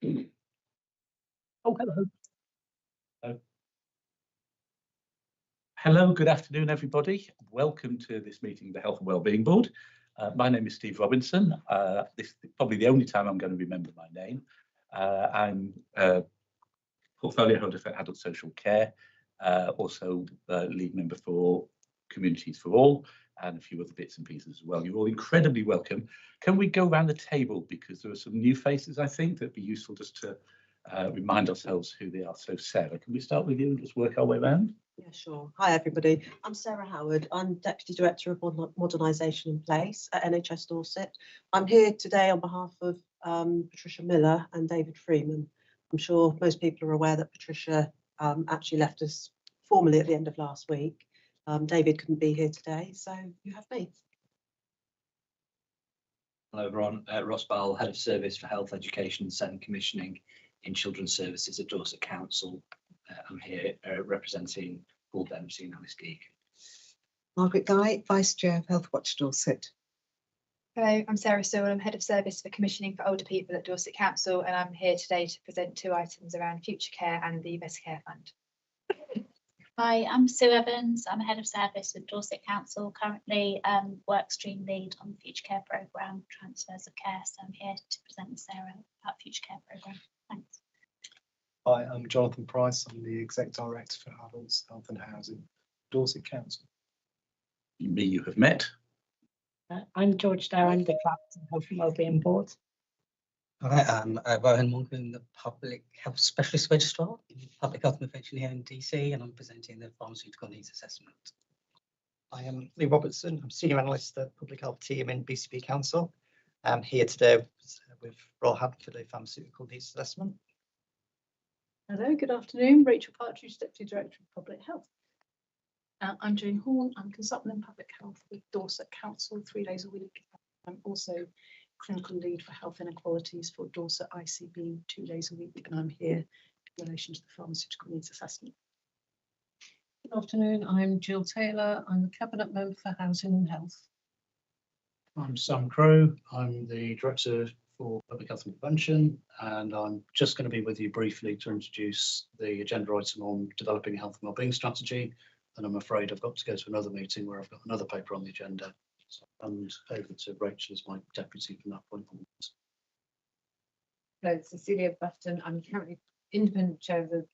Oh, hello. Hello, good afternoon, everybody. Welcome to this meeting of the Health and Wellbeing Board. My name is Steve Robinson. This is probably the only time I'm going to remember my name. I'm portfolio holder for adult social care, also lead member for Communities for All, and a few other bits and pieces as well. You're all incredibly welcome. Can we go around the table, because there are some new faces, I think, that'd be useful just to remind ourselves who they are. So Sarah, can we start with you and just work our way around? Yeah, sure. Hi, everybody. I'm Sarah Howard. I'm Deputy Director of Modernisation in Place at NHS Dorset. I'm here today on behalf of Patricia Miller and David Freeman. I'm sure most people are aware that Patricia actually left us formally at the end of last week. David couldn't be here today, so you have me. Hello everyone, Ross Ball, Head of Service for Health Education and Commissioning in Children's Services at Dorset Council. I'm here representing Paul Dempsey and Alice Geek. Margaret Guy, Vice Chair of Health Watch Dorset. Hello, I'm Sarah Sewell. I'm Head of Service for Commissioning for Older People at Dorset Council, and I'm here today to present 2 items around future care and the Best Care Fund. Hi, I'm Sue Evans. I'm Head of Service with Dorset Council, currently work stream lead on the Future Care Programme, Transfers of Care. So I'm here to present with Sarah about Future Care Programme. Thanks. Hi, I'm Jonathan Price. I'm the Exec Director for Adults, Health and Housing, Dorset Council. Me, you have met. I'm George Darren, the Clapton Health and Wellbeing Board. Hi, I'm Rohan Mongan, the Public Health Specialist Registrar in Public Health Intervention here in DC, and I'm presenting the Pharmaceutical Needs Assessment. I am Lee Robertson. I'm Senior Analyst at the Public Health Team in BCP Council. I'm here today with Royal Hampton for the Pharmaceutical Needs Assessment. Hello, good afternoon. Rachel Partridge, Deputy Director of Public Health. I'm Jane Horn. I'm Consultant in Public Health with Dorset Council 3 days a week. I'm also Clinical Lead for Health Inequalities for Dorset ICB 2 days a week, and I'm here in relation to the Pharmaceutical Needs Assessment. Good afternoon, I'm Jill Taylor. I'm the Cabinet Member for Housing and Health. I'm Sam Crowe. I'm the Director for Public Health and Prevention, and I'm just going to be with you briefly to introduce the agenda item on developing a health and wellbeing strategy. And I'm afraid I've got to go to another meeting where I've got another paper on the agenda. So I'll hand over to Rachel as my deputy from that point onwards. Hello, Cecilia Bufton. I'm currently independent chair of the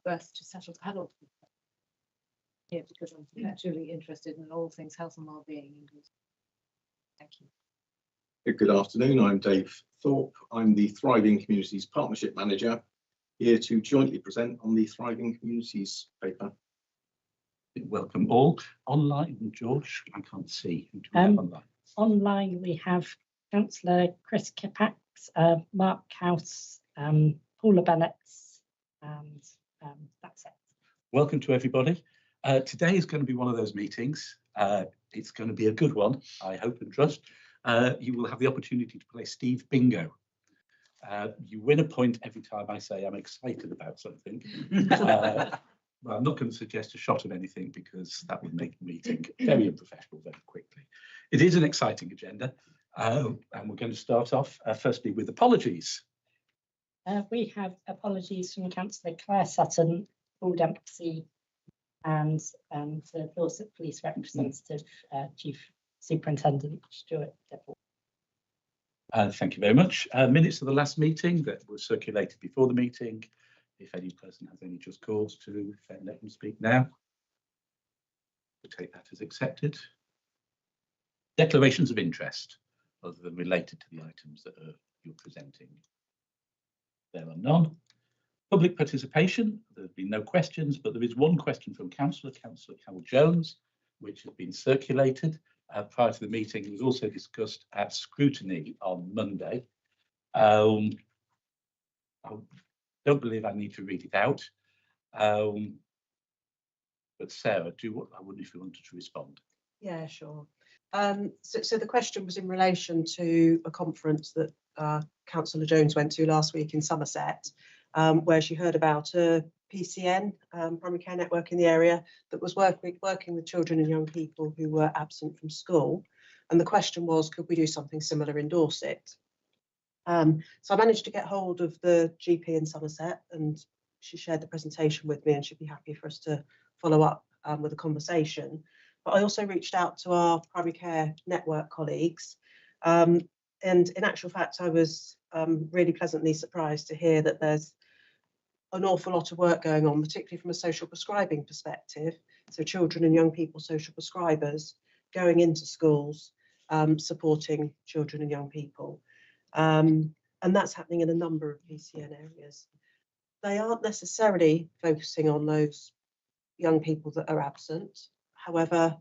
Birth to Settled Adult. Here because I'm particularly interested in all things health and wellbeing. Thank you. Good afternoon, I'm Dave Thorpe. I'm the Thriving Communities Partnership Manager, here to jointly present on the Thriving Communities paper. Welcome all. Online, George, I can't see. Who do we have online? Online, we have Councillor Chris Kipax, Mark House, Paula Bennett, and that's it. Welcome to everybody. Today is going to be one of those meetings. It's going to be a good one, I hope and trust. You will have the opportunity to play Steve Bingo. You win a point every time I say I'm excited about something. Well, I'm not going to suggest a shot of anything because that would make the meeting very unprofessional very quickly. It is an exciting agenda, and we're going to start off firstly with apologies. We have apologies from Councillor Claire Sutton, Paul Dempsey, and the Dorset Police Representative, Chief Superintendent Stuart Devil. Thank you very much. Minutes of the last meeting that were circulated before the meeting. If any person has any just cause to let them speak now. We'll take that as accepted. Declarations of interest, other than related to the items that you're presenting. There are none. Public participation, there have been no questions, but there is one question from Councillor Carol Jones, which has been circulated prior to the meeting. It was also discussed at scrutiny on Monday. I don't believe I need to read it out. But Sarah, I wonder if you wanted to respond. Yeah, sure. So the question was in relation to a conference that Councillor Jones went to last week in Somerset, where she heard about a PCN, primary care network in the area, that was working with children and young people who were absent from school. And the question was, could we do something similar in Dorset? So I managed to get hold of the GP in Somerset, and she shared the presentation with me, and she'd be happy for us to follow up with a conversation. But I also reached out to our primary care network colleagues, and in actual fact, I was really pleasantly surprised to hear that there's an awful lot of work going on, particularly from a social prescribing perspective. So children and young people social prescribers going into schools, supporting children and young people. And that's happening in a number of PCN areas. They aren't necessarily focusing on those young people that are absent. However,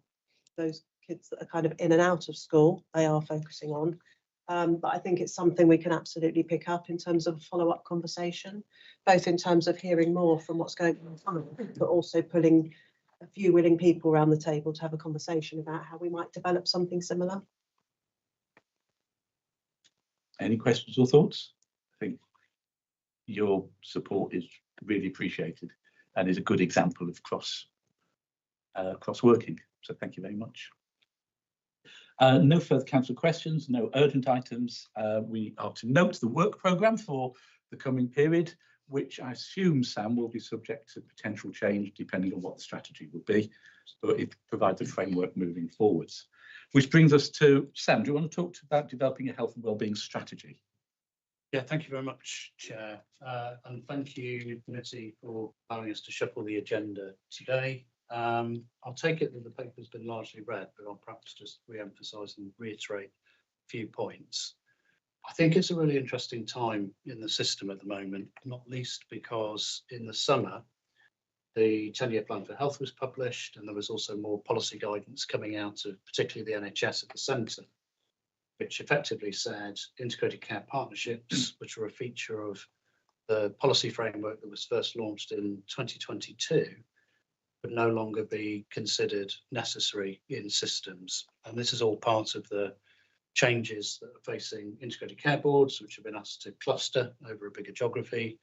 those kids that are kind of in and out of school, they are focusing on. But I think it's something we can absolutely pick up in terms of a follow-up conversation, both in terms of hearing more from what's going on, but also pulling a few willing people around the table to have a conversation about how we might develop something similar. Any questions or thoughts? I think your support is really appreciated and is a good example of cross working. So thank you very much. No further council questions, no urgent items. We are to note the work programme for the coming period, which I assume, Sam, will be subject to potential change depending on what the strategy will be, but it provides a framework moving forwards. Which brings us to Sam. Do you want to talk about developing a health and wellbeing strategy? Yeah, thank you very much, Chair. And thank you, committee, for allowing us to shuffle the agenda today. I'll take it that the paper's been largely read, but I'll perhaps just re-emphasise and reiterate a few points. I think it's a really interesting time in the system at the moment, not least because in the summer, the 10-year plan for health was published, and there was also more policy guidance coming out of particularly the NHS at the centre, which effectively said integrated care partnerships, which were a feature of the policy framework that was first launched in 2022, would no longer be considered necessary in systems. And this is all part of the changes that are facing integrated care boards, which have been asked to cluster over a bigger geography.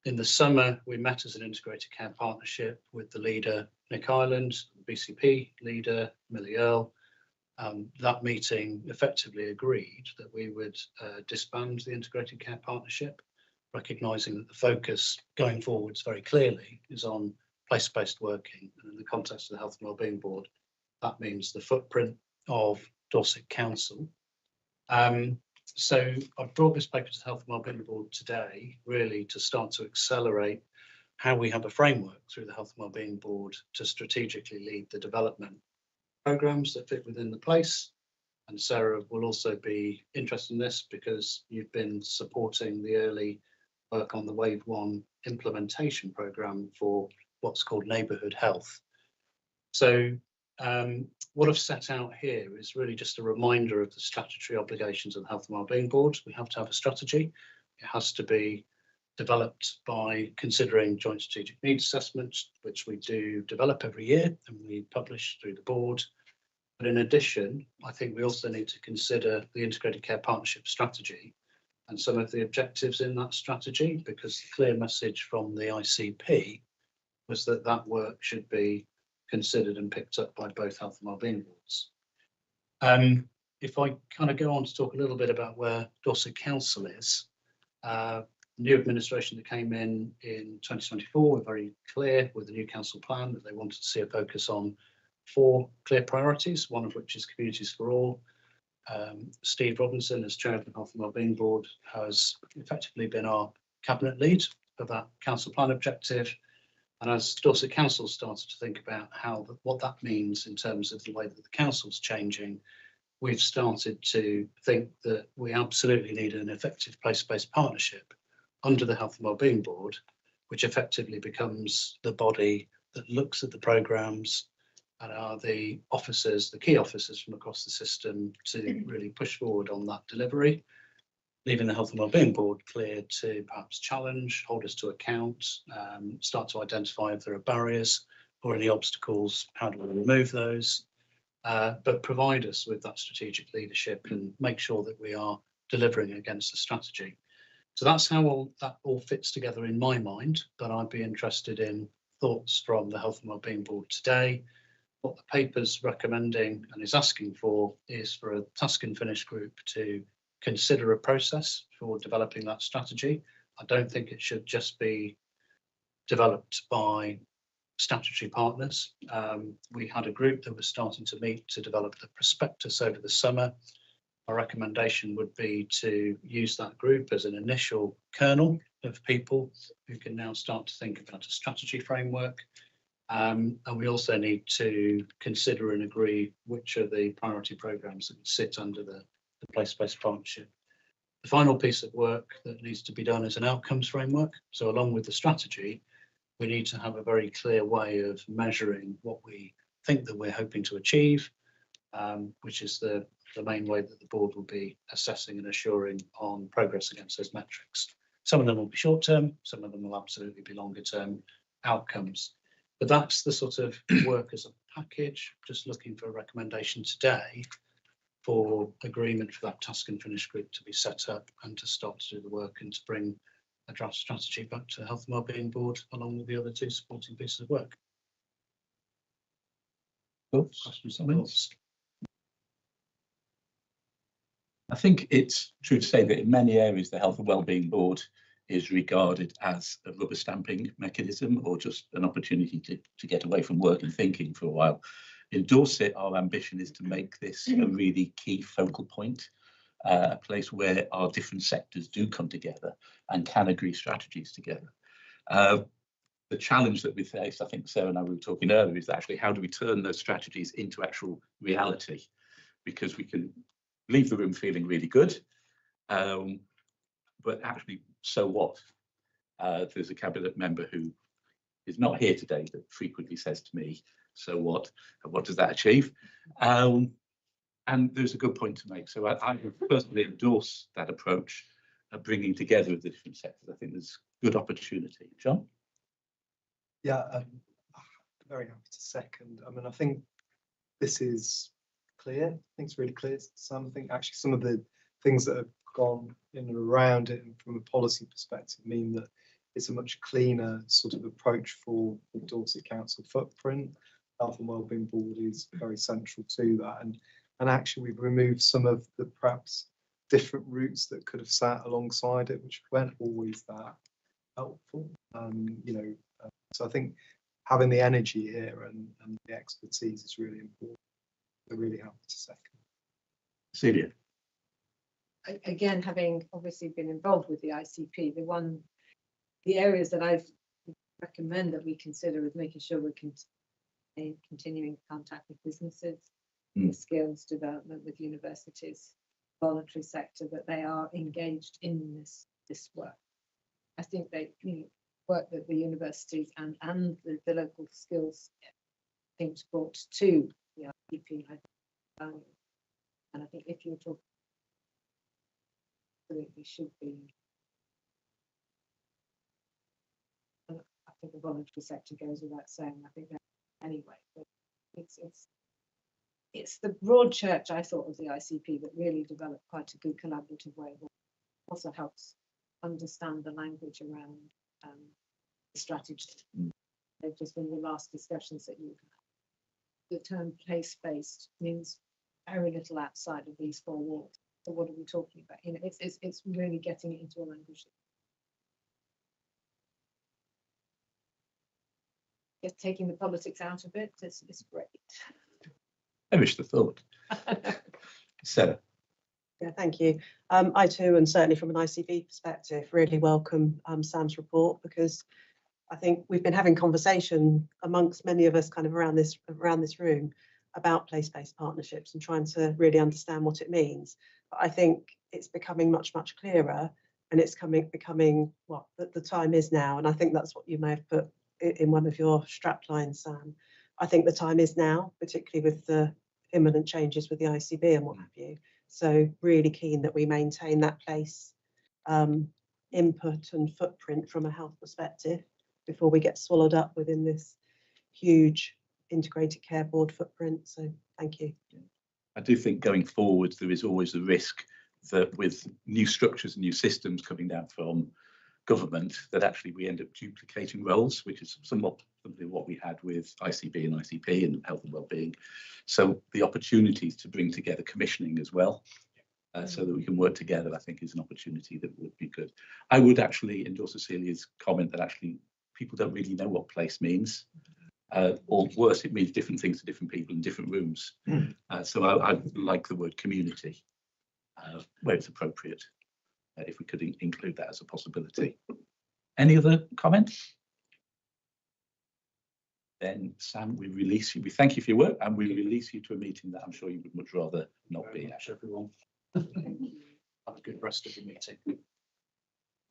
In the summer, we met as an integrated care partnership with the leader, Nick Ireland, the BCP leader, Millie Earle. That meeting effectively agreed that we would disband the integrated care partnership, recognising that the focus going forwards very clearly is on place-based working. And in the context of the Health and Wellbeing Board, that means the footprint of Dorset Council. So I've brought this paper to the Health and Wellbeing Board today, really to start to accelerate how we have a framework through the Health and Wellbeing Board to strategically lead the development programmes that fit within the place. And Sarah will also be interested in this because you've been supporting the early work on the Wave 1 implementation programme for what's called neighbourhood health. So what I've set out here is really just a reminder of the statutory obligations of the Health and Wellbeing Board. We have to have a strategy. It has to be developed by considering joint strategic needs assessments, which we do develop every year and we publish through the board. But in addition, I think we also need to consider the integrated care partnership strategy and some of the objectives in that strategy, because the clear message from the ICP was that that work should be considered and picked up by both health and wellbeing boards. If I kind of go on to talk a little bit about where Dorset Council is, new administration that came in 2024 were very clear with the new council plan that they wanted to see a focus on 4 clear priorities, one of which is communities for all. Steve Robinson, as chair of the Health and Wellbeing Board, has effectively been our cabinet lead for that council plan objective. And as Dorset Council started to think about what that means in terms of the way that the council's changing, we've started to think that we absolutely need an effective place-based partnership under the Health and Wellbeing Board, which effectively becomes the body that looks at the programmes and are the officers, the key officers from across the system to really push forward on that delivery, leaving the Health and Wellbeing Board clear to perhaps challenge, hold us to account, start to identify if there are barriers or any obstacles, how do we remove those, but provide us with that strategic leadership and make sure that we are delivering against the strategy. So that's how that all fits together in my mind, but I'd be interested in thoughts from the Health and Wellbeing Board today. What the paper's recommending and is asking for is for a task and finish group to consider a process for developing that strategy. I don't think it should just be developed by statutory partners. We had a group that was starting to meet to develop the prospectus over the summer. Our recommendation would be to use that group as an initial kernel of people who can now start to think about a strategy framework. And we also need to consider and agree which are the priority programmes that would sit under the place-based partnership. The final piece of work that needs to be done is an outcomes framework. So along with the strategy, we need to have a very clear way of measuring what we think that we're hoping to achieve, which is the main way that the board will be assessing and assuring on progress against those metrics. Some of them will be short term, some of them will absolutely be longer term outcomes. But that's the sort of work as a package. Just looking for a recommendation today for agreement for that task and finish group to be set up and to start to do the work and to bring a draft strategy back to the Health and Wellbeing Board along with the other two supporting pieces of work. Questions, comments? I think it's true to say that in many areas the Health and Wellbeing Board is regarded as a rubber stamping mechanism or just an opportunity to get away from work and thinking for a while. In Dorset, our ambition is to make this a really key focal point, a place where our different sectors do come together and can agree strategies together. The challenge that we face, I think Sarah and I were talking earlier, is actually how do we turn those strategies into actual reality? Because we can leave the room feeling really good, but actually, so what? There's a cabinet member who is not here today that frequently says to me, so what? And what does that achieve? And there's a good point to make. So I would personally endorse that approach of bringing together the different sectors. I think there's good opportunity. John? Yeah, very happy to second. I mean, I think this is clear. I think it's really clear. Something actually, some of the things that have gone in and around it and from a policy perspective mean that it's a much cleaner sort of approach for the Dorset Council footprint. Health and Wellbeing Board is very central to that, and actually we've removed some of the perhaps different routes that could have sat alongside it, which weren't always that helpful. So I think having the energy here and the expertise is really important. We're really happy to second. Celia? Again, having obviously been involved with the ICP, the areas that I've recommend that we consider is making sure we're continuing contact with businesses, the skills development with universities, voluntary sector, that they are engaged in this work. I think they work that the universities and the local skills teams brought to the ICP, I think, value. And I think if you're talking, absolutely should be. I think the voluntary sector goes without saying. I think that anyway, but it's the broad church, I thought, of the ICP that really developed quite a good collaborative way of working. Also helps understand the language around the strategy. They've just been the last discussions that you've had. The term place-based means very little outside of these four walls. So what are we talking about? It's really getting it into a language. Just taking the politics out of it is great. I wish the thought. Sarah? Yeah, thank you. I too, and certainly from an ICB perspective, really welcome Sam's report, because I think we've been having conversation amongst many of us kind of around this room about place-based partnerships and trying to really understand what it means. But I think it's becoming much clearer, and it's becoming what the time is now. And I think that's what you may have put in one of your strap lines, Sam. I think the time is now, particularly with the imminent changes with the ICB and what have you. So really keen that we maintain that place input and footprint from a health perspective before we get swallowed up within this huge integrated care board footprint. So thank you. I do think going forward there is always a risk that with new structures and new systems coming down from government, that actually we end up duplicating roles, which is somewhat something what we had with ICB and ICP and health and wellbeing. So the opportunities to bring together commissioning as well, so that we can work together, I think is an opportunity that would be good. I would actually endorse Cecilia's comment that actually people don't really know what place means. Or worse, it means different things to different people in different rooms. So I like the word community where it's appropriate, if we could include that as a possibility. Any other comments? Then Sam, we release you. We thank you for your work, and we release you to a meeting that I'm sure you would much rather not be at. Everyone. Have a good rest of the meeting.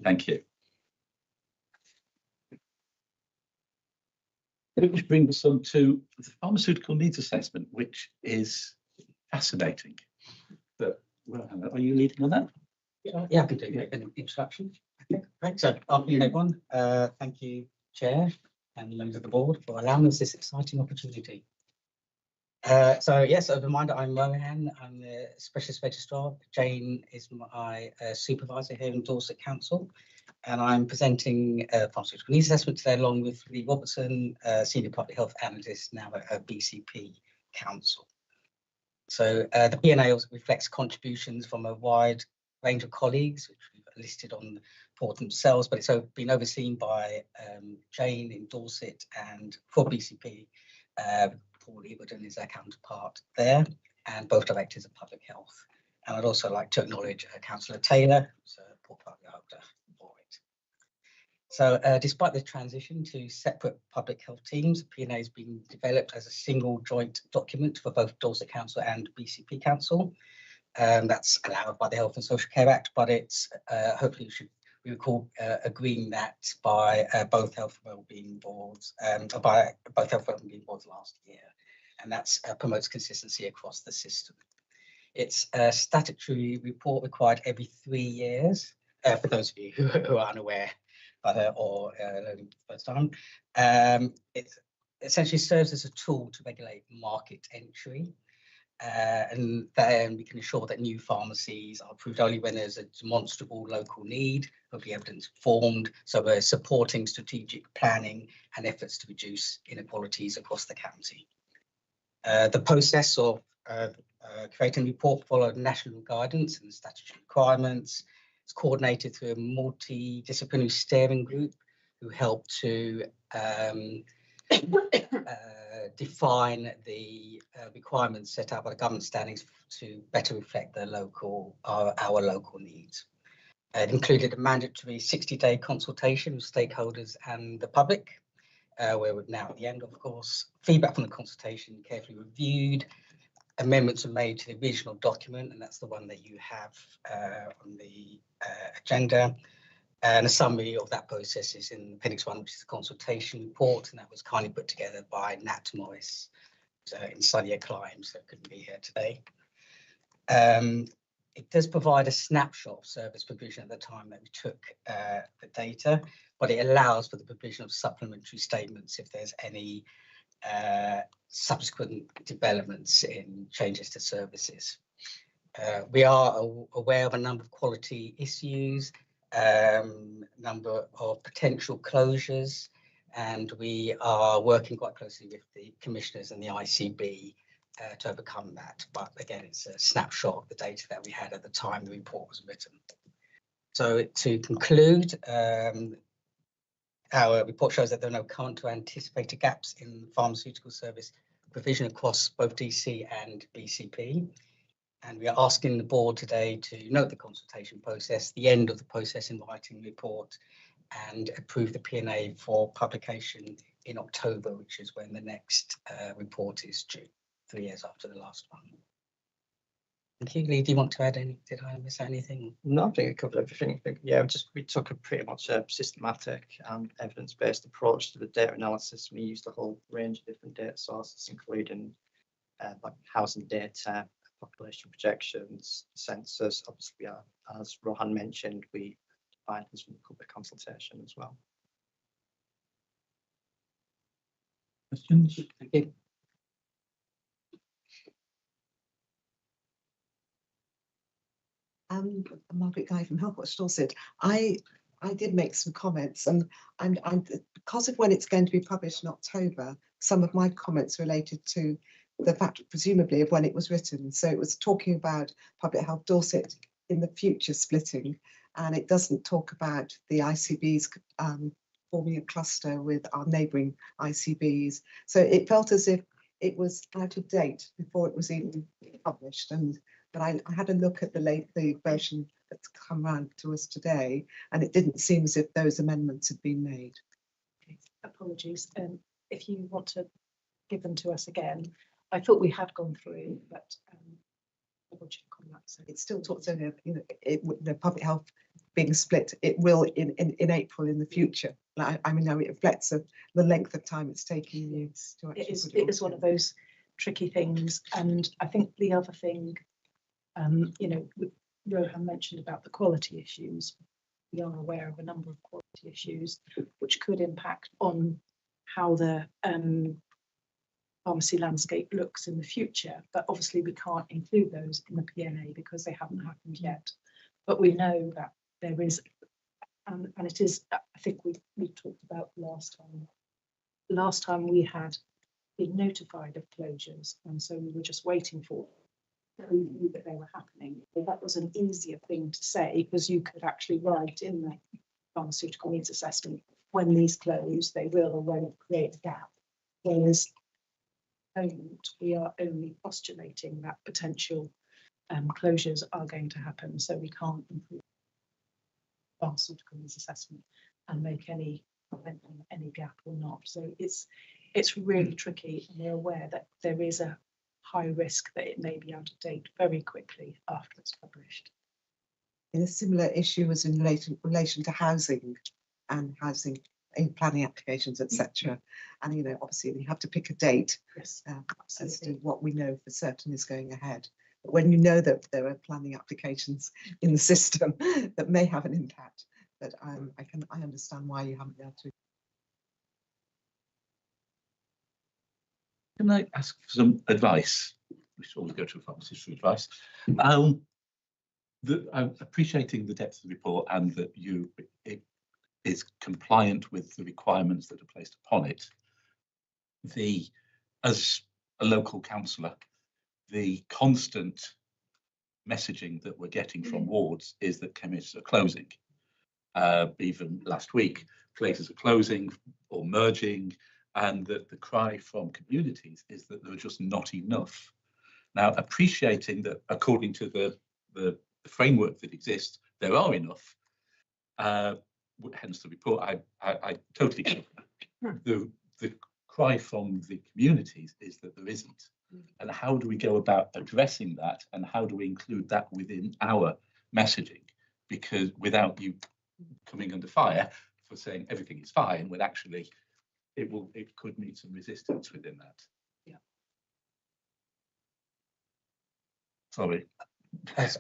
Thank you. Which brings us on to the pharmaceutical needs assessment, which is fascinating. But well, are you leading on that? Yeah, I can do an introduction. Okay, right. So, afternoon, everyone. Thank you, Chair and members of the board, for allowing us this exciting opportunity. So, yes, as a reminder, I'm Rohan. I'm the Specialist Registrar. Jane is my supervisor here in Dorset Council, and I'm presenting a pharmaceutical needs assessment today, along with Lee Robertson, Senior Public Health Analyst, now at BCP Council. So, the P&A also reflects contributions from a wide range of colleagues, which we've listed on for themselves, but it's been overseen by Jane in Dorset, and for BCP, Paul Eberton is our counterpart there, and both directors of public health. And I'd also like to acknowledge Councillor Taylor, who's a portfolio holder for it. So despite the transition to separate public health teams, P&A has been developed as a single joint document for both Dorset Council and BCP Council. That's allowed by the Health and Social Care Act, but it's hopefully we recall agreeing that by both health and wellbeing boards, by both health and wellbeing boards last year, and that promotes consistency across the system. It's a statutory report required every 3 years. For those of you who are unaware, but or learning for the first time, it essentially serves as a tool to regulate market entry. And then we can ensure that new pharmacies are approved only when there's a demonstrable local need, hopefully evidence informed. So we're supporting strategic planning and efforts to reduce inequalities across the county. The process of creating a report followed national guidance and statutory requirements. It's coordinated through a multidisciplinary steering group who help to define the requirements set out by the government standings to better reflect the local, our local needs. It included a mandatory 60-day consultation with stakeholders and the public, where we're now at the end, of course. Feedback from the consultation carefully reviewed. Amendments were made to the original document, and that's the one that you have on the agenda. And a summary of that process is in Appendix 1, which is the consultation report, and that was kindly put together by Nat Morris in sunnier climes, so couldn't be here today. It does provide a snapshot of service provision at the time that we took the data, but it allows for the provision of supplementary statements if there's any subsequent developments in changes to services. We are aware of a number of quality issues, number of potential closures, and we are working quite closely with the commissioners and the ICB to overcome that. But again, it's a snapshot of the data that we had at the time the report was written. So to conclude, our report shows that there are no current or anticipated gaps in pharmaceutical service provision across both DC and BCP. And we are asking the board today to note the consultation process, the end of the process in writing report, and approve the P&A for publication in October, which is when the next report is due, 3 years after the last one. Thank you. Lee, do you want to add any? Did I miss anything? No, I think it covered everything. Yeah, we took a pretty much a systematic and evidence-based approach to the data analysis. We used a whole range of different data sources, including like housing data, population projections, census. Obviously, as Rohan mentioned, we defined this from public consultation as well. Questions? Thank you. Margaret Guy from Health Watch Dorset. I did make some comments, and I'm because of when it's going to be published in October, some of my comments related to the fact, presumably, of when it was written. So it was talking about Public Health Dorset in the future splitting, and it doesn't talk about the ICBs forming a cluster with our neighbouring ICBs. So it felt as if it was out of date before it was even published. But I had a look at the version that's come round to us today, and it didn't seem as if those amendments had been made. Apologies. If you want to give them to us again, I thought we had gone through, but double check on that. So it still talks about, the public health being split. It will in April in the future. I mean, now it reflects the length of time it's taking you to actually. It is one of those tricky things, and I think the other thing, Rohan mentioned about the quality issues. We are aware of a number of quality issues which could impact on how the pharmacy landscape looks in the future, but obviously we can't include those in the PNA because they haven't happened yet. But we know that there is, and it is, I think we talked about last time. Last time we had been notified of closures, and so we were just waiting for who knew that they were happening. Well, that was an easier thing to say because you could actually write in the pharmaceutical needs assessment when these close, they will or won't create a gap. Whereas at the moment, we are only postulating that potential closures are going to happen, so we can't improve pharmaceutical needs assessment and make any comment on any gap or not. So it's really tricky, and we're aware that there is a high risk that it may be out of date very quickly after it's published. In a similar issue was in relation to housing and housing planning applications, etc. And obviously you have to pick a date. Yes, as to what we know for certain is going ahead. But when you know that there are planning applications in the system that may have an impact, but I understand why you haven't been able to. Can I ask for some advice? We should always go to a pharmacist for advice. I'm appreciating the depth of the report and that it is compliant with the requirements that are placed upon it. As a local councillor, the constant messaging that we're getting from wards is that chemists are closing. Even last week, places are closing or merging, and that the cry from communities is that there are just not enough. Now, appreciating that according to the framework that exists, there are enough, hence the report, I totally get that. The cry from the communities is that there isn't. And how do we go about addressing that, and how do we include that within our messaging? Because without you coming under fire for saying everything is fine, when actually it could meet some resistance within that. Yeah. Sorry.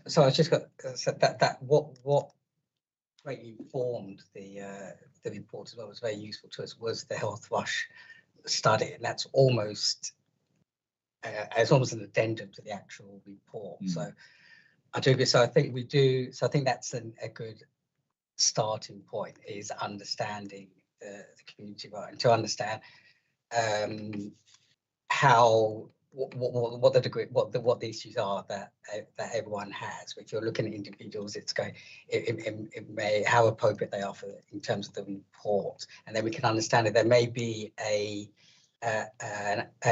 So I just got said that what greatly informed the report as well, was very useful to us, was the Health Rush study, and that's almost it's almost an addendum to the actual report. So I do. So I think we do. So I think that's a good starting point, is understanding the community, right, and to understand how what the degree, what the issues are that everyone has. If you're looking at individuals, it's going, it may, how appropriate they are for in terms of the report, and then we can understand that there may be an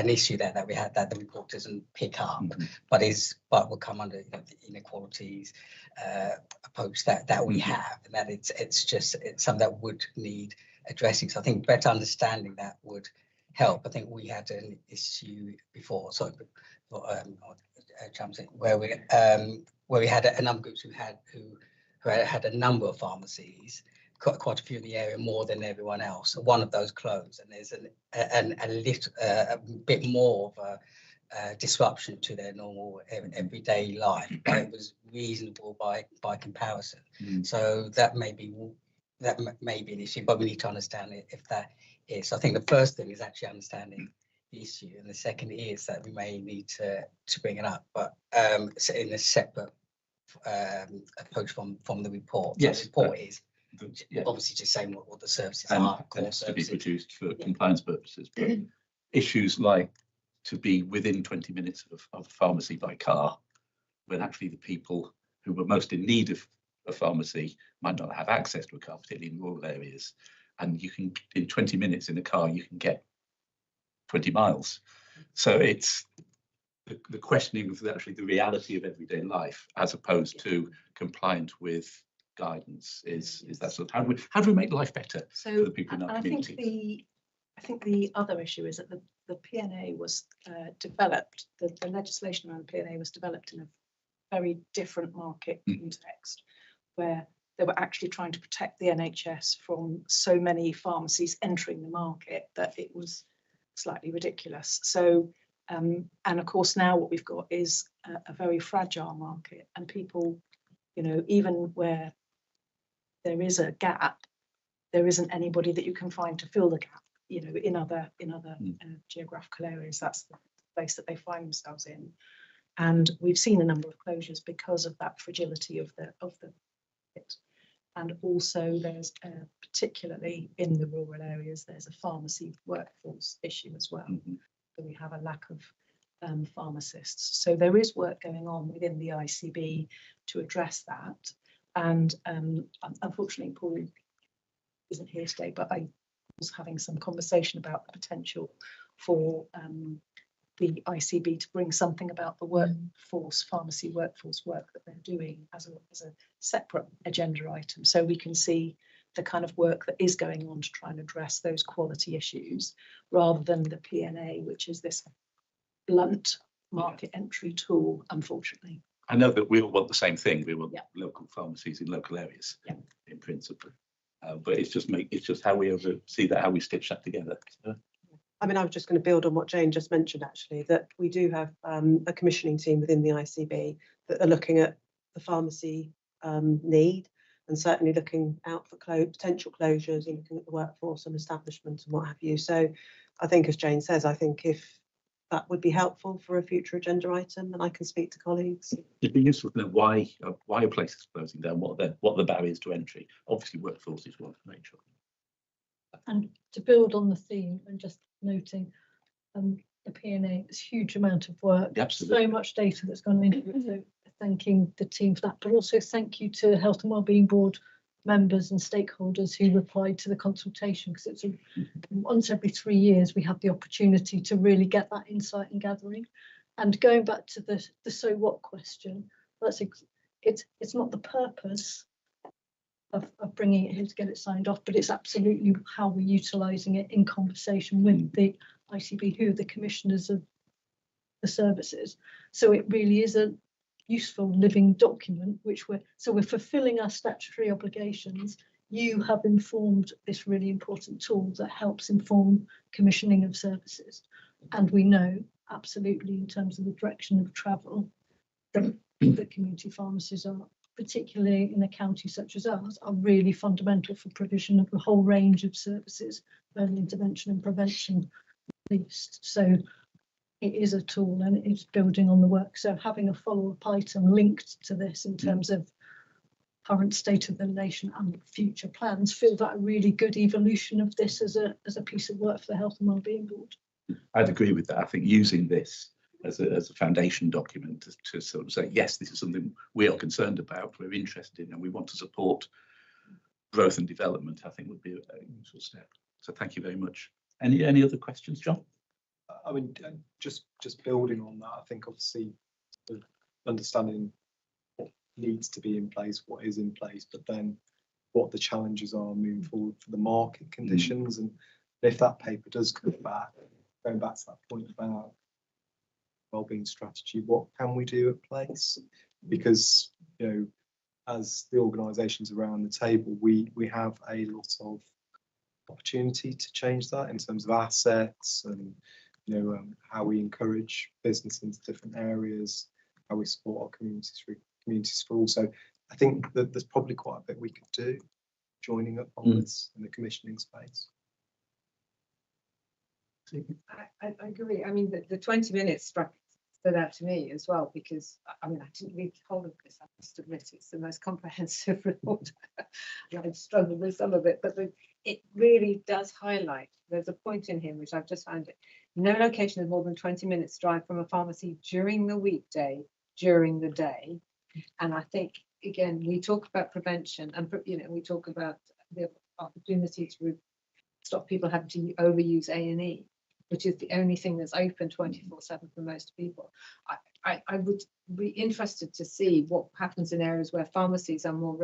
issue there that we had that the report doesn't pick up, but will come under the inequalities approach that we have, and that it's something that would need addressing. So I think better understanding that would help. I think we had an issue before, where we had a number of groups who had a number of pharmacies, quite a few in the area, more than everyone else. One of those closed, and there's a bit more of a disruption to their normal everyday life, but it was reasonable by comparison. So that may be an issue, but we need to understand it if that is. So I think the first thing is actually understanding the issue, and the second is that we may need to bring it up, but in a separate approach from the report. Yes, so the report is obviously just saying what the services and are, to be produced for compliance purposes, but issues like to be within 20 minutes of a pharmacy by car, when actually the people who were most in need of a pharmacy might not have access to a car, particularly in rural areas. And you can, in 20 minutes in a car, you can get 20 miles. So it's the questioning of actually the reality of everyday life, as opposed to compliant with guidance, is that sort of how do we make life better for the people in our communities? I think the other issue is that the PNA was developed, the legislation around the PNA was developed in a very different market context, where they were actually trying to protect the NHS from so many pharmacies entering the market that it was slightly ridiculous. So, and of course now what we've got is a very fragile market, and people, you know, even where there is a gap, there isn't anybody that you can find to fill the gap. You know, in other geographical areas, that's the place that they find themselves in, and we've seen a number of closures because of that fragility of the market. And also, there's particularly in the rural areas, there's a pharmacy workforce issue as well. So we have a lack of pharmacists. So there is work going on within the ICB to address that. And unfortunately, Paul isn't here today, but I was having some conversation about the potential for the ICB to bring something about the workforce, pharmacy workforce work that they're doing as a separate agenda item, so we can see the kind of work that is going on to try and address those quality issues, rather than the PNA, which is this blunt market entry tool, unfortunately. I know that we all want the same thing. We want local pharmacies in local areas, in principle. But it's just how we see that, how we stitch that together. So. I mean, I was just going to build on what Jane just mentioned, actually, that we do have a commissioning team within the ICB that are looking at the pharmacy need, and certainly looking out for potential closures and looking at the workforce and establishment and what have you. So I think, as Jane says, I think if that would be helpful for a future agenda item, then I can speak to colleagues. It'd be useful to know why are places closing down, what are the barriers to entry. Obviously, workforce is one, make sure. And to build on the theme and just noting, the PNA, it's a huge amount of work. Absolutely. So much data that's gone into it. So thanking the team for that, but also thank you to Health and Wellbeing Board members and stakeholders who replied to the consultation, because it's once every 3 years we have the opportunity to really get that insight and gathering. And going back to the so what question, it's not the purpose of bringing it here to get it signed off, but it's absolutely how we're utilising it in conversation with the ICB, who are the commissioners of the services. So it really is a useful living document, which we're fulfilling our statutory obligations. You have informed this really important tool that helps inform commissioning of services, and we know absolutely in terms of the direction of travel that community pharmacies are, particularly in a county such as ours, are really fundamental for provision of a whole range of services, early intervention and prevention at least. So it is a tool, and it's building on the work. So having a follow-up item linked to this in terms of current state of the nation and future plans feels like a really good evolution of this as a piece of work for the Health and Wellbeing Board. I'd agree with that. I think using this as a foundation document to sort of say, yes, this is something we are concerned about, we're interested in, and we want to support growth and development, I think would be a useful step. So thank you very much. Any other questions, John? I mean, just building on that, I think obviously sort of understanding what needs to be in place, what is in place, but then what the challenges are moving forward for the market conditions. And if that paper does come back, going back to that point about wellbeing strategy, what can we do at place? Because, you know, as the organisations around the table, we have a lot of opportunity to change that in terms of assets and, you know, how we encourage business into different areas, how we support our communities for all. So I think that there's probably quite a bit we could do joining up on this in the commissioning space. I agree. I mean, the 20 minutes stood out to me as well, because I mean, I didn't read the whole of this, I must admit. It's the most comprehensive report. I've struggled with some of it, but it really does highlight, there's a point in here which I've just found no location is more than 20 minutes drive from a pharmacy during the weekday, during the day. And I think, again, we talk about prevention and, we talk about the opportunity to stop people having to overuse A&E, which is the only thing that's open 24/7 for most people. I would be interested to see what happens in areas where pharmacies are more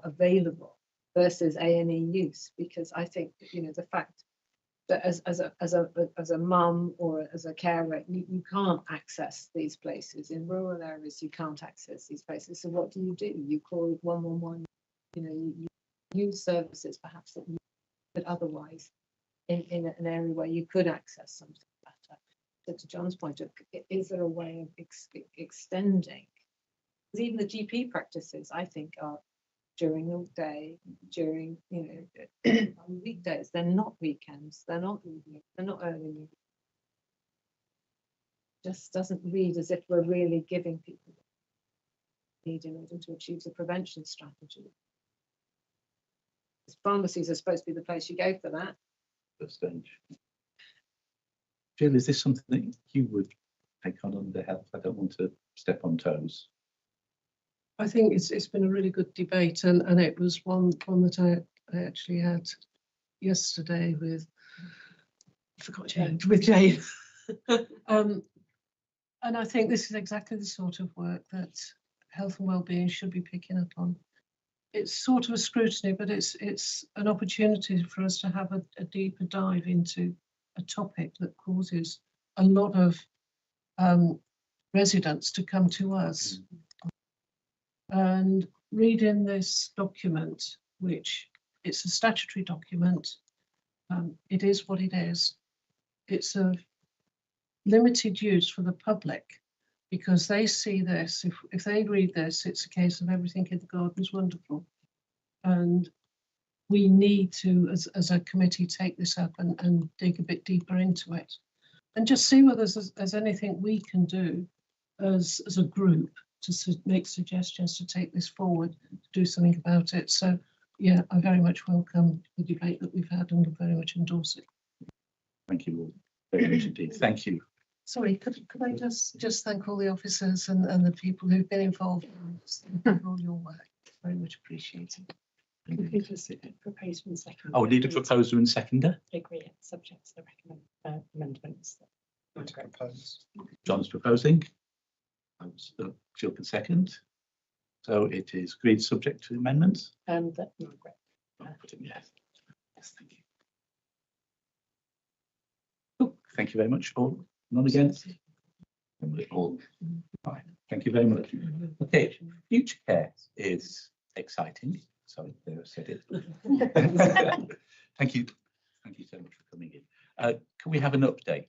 available versus A&E use, because I think, the fact that as a mum or as a carer, you can't access these places. In rural areas, you can't access these places. So what do? You call 111, you use services perhaps that you could otherwise in an area where you could access something better. So to John's point, is there a way of extending? Because even the GP practices, I think, are during the day, during, on weekdays. They're not weekends, they're not evenings, they're not early evenings. Just doesn't read as if we're really giving people what they need in order to achieve the prevention strategy. Pharmacies are supposed to be the place you go for that. Stage. Jill, is this something that you would take on under health? I don't want to step on toes. I think it's been a really good debate, and it was one that I actually had yesterday with, I forgot Jane, with Jane. And I think this is exactly the sort of work that health and wellbeing should be picking up on. It's sort of a scrutiny, but it's an opportunity for us to have a deeper dive into a topic that causes a lot of residents to come to us. And reading this document, which it's a statutory document, it is what it is. It's of limited use for the public, because they see this, if they read this, it's a case of everything in the garden is wonderful. And we need to, as a committee, take this up and dig a bit deeper into it. And just see whether there's anything we can do as a group to make suggestions to take this forward, to do something about it. So, yeah, I very much welcome the debate that we've had and very much endorse it. Thank you all very much indeed. Thank you. Sorry, could I just thank all the officers and the people who've been involved in all your work. Very much appreciated. Proposed and second. Oh, we need a proposer and seconder. Agree, subject to the recommend amendments. John's proposing. Jill can second. So it is agreed subject to amendments. And that Margaret. Yes. Yes, thank you. Oh, thank you very much. All none against. All fine. Thank you very much. Okay, future care is exciting. Sorry, there I said it. Thank you. Thank you so much for coming in. Can we have an update?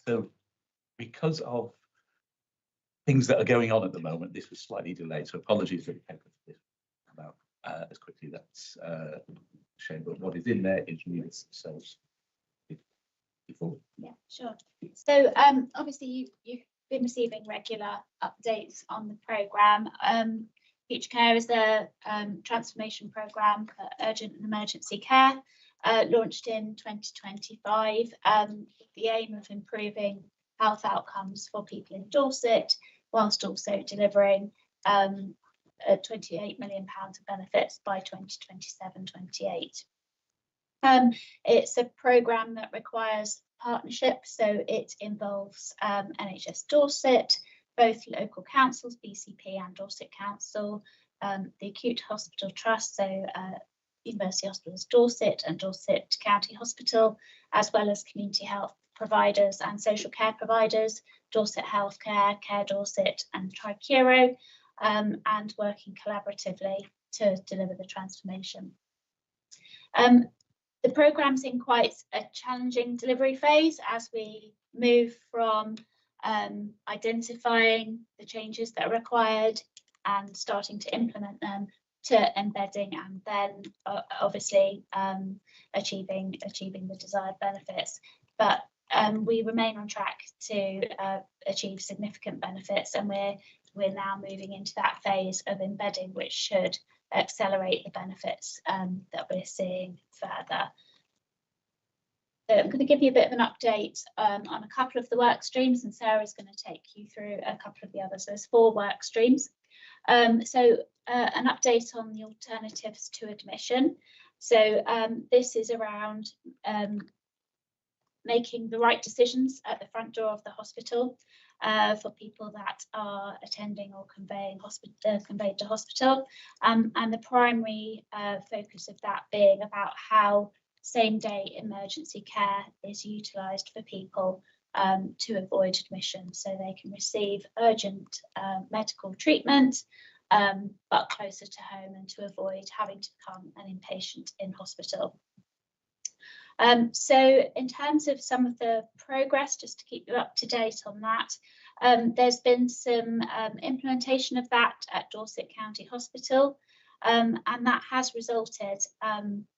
So, because of things that are going on at the moment, this was slightly delayed. So apologies for the paper for this come out as quickly. That's a shame. But what is in there is really so. Yeah, sure. So obviously you've been receiving regular updates on the programme. Future Care is a transformation programme for urgent and emergency care, launched in 2025 with the aim of improving health outcomes for people in Dorset, whilst also delivering £28 million of benefits by 2027-28. It's a programme that requires partnership, so it involves NHS Dorset, both local councils, BCP and Dorset Council, the Acute Hospital Trust, so University Hospitals Dorset and Dorset County Hospital, as well as community health providers and social care providers, Dorset Healthcare, Care Dorset and Tricuro, and working collaboratively to deliver the transformation. The programme's in quite a challenging delivery phase as we move from identifying the changes that are required and starting to implement them to embedding and then obviously achieving the desired benefits. But we remain on track to achieve significant benefits, and we're now moving into that phase of embedding, which should accelerate the benefits that we're seeing further. So I'm going to give you a bit of an update on a couple of the work streams, and Sarah's going to take you through a couple of the others. There's 4 work streams. An update on the alternatives to admission. So this is around making the right decisions at the front door of the hospital for people that are attending or conveyed to hospital, and the primary focus of that being about how same-day emergency care is utilised for people to avoid admission, so they can receive urgent medical treatment, but closer to home, and to avoid having to become an inpatient in hospital. So in terms of some of the progress, just to keep you up to date on that, there's been some implementation of that at Dorset County Hospital, and that has resulted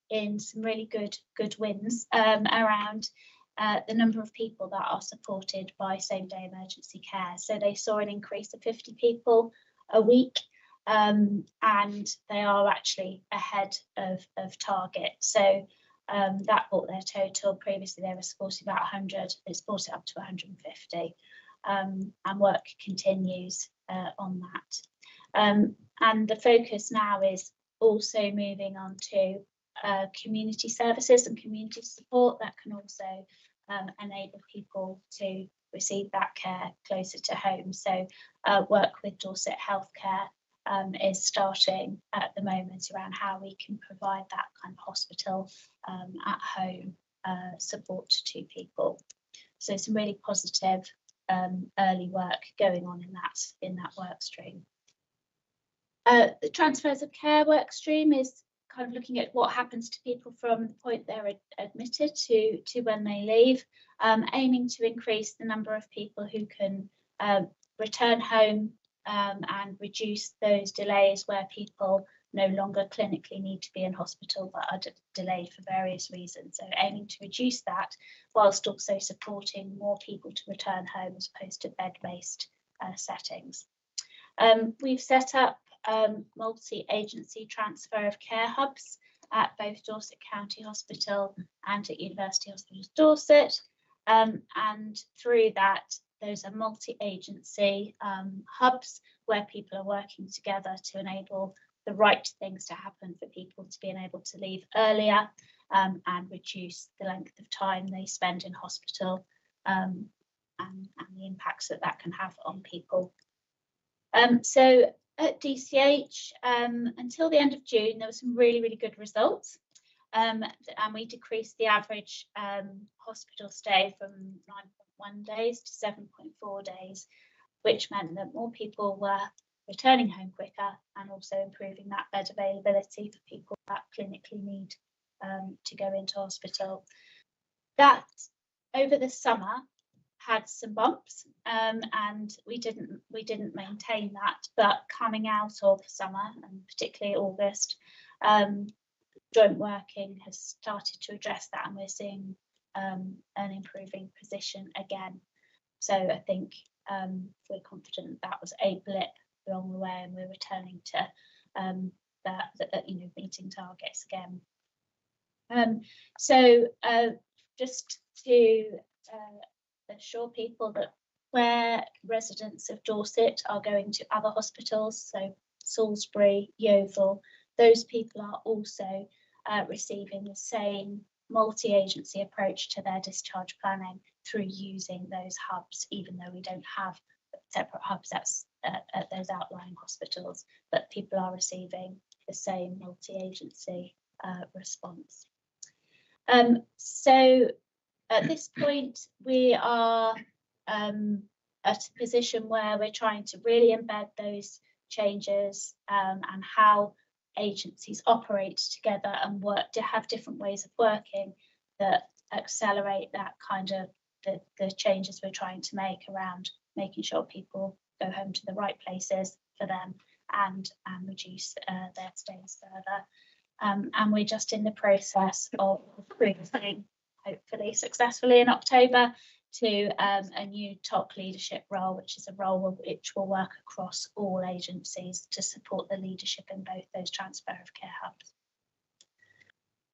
in some really good wins around the number of people that are supported by same-day emergency care. So they saw an increase of 50 people a week, and they are actually ahead of target. So that brought their total. Previously they were supporting about 100, it's brought it up to 150, and work continues on that. And the focus now is also moving on to community services and community support that can also enable people to receive that care closer to home. So work with Dorset Healthcare is starting at the moment around how we can provide that kind of hospital at home support to people. So some really positive early work going on in that work stream. The transfers of care work stream is kind of looking at what happens to people from the point they're admitted to when they leave, aiming to increase the number of people who can return home and reduce those delays where people no longer clinically need to be in hospital but are delayed for various reasons. So aiming to reduce that whilst also supporting more people to return home as opposed to bed-based settings. We've set up multi-agency transfer of care hubs at both Dorset County Hospital and at University Hospitals Dorset, and through that those are multi-agency hubs where people are working together to enable the right things to happen for people to be able to leave earlier and reduce the length of time they spend in hospital and the impacts that can have on people. So at DCH, until the end of June, there were some really good results, and we decreased the average hospital stay from 9.1 days to 7.4 days, which meant that more people were returning home quicker and also improving that bed availability for people that clinically need to go into hospital. That over the summer had some bumps, and we didn't maintain that, but coming out of summer and particularly August, joint working has started to address that, and we're seeing an improving position again. So I think we're confident that was a blip along the way, and we're returning to meeting targets again. So just to assure people that where residents of Dorset are going to other hospitals, so Salisbury, Yeovil, those people are also receiving the same multi-agency approach to their discharge planning through using those hubs, even though we don't have separate hubs at those outlying hospitals, but people are receiving the same multi-agency response. So at this point, we are at a position where we're trying to really embed those changes and how agencies operate together and work to have different ways of working that accelerate that kind of the changes we're trying to make around making sure people go home to the right places for them and reduce their stays further. And we're just in the process of recruiting, hopefully successfully in October, to a new top leadership role, which is a role which will work across all agencies to support the leadership in both those transfer of care hubs.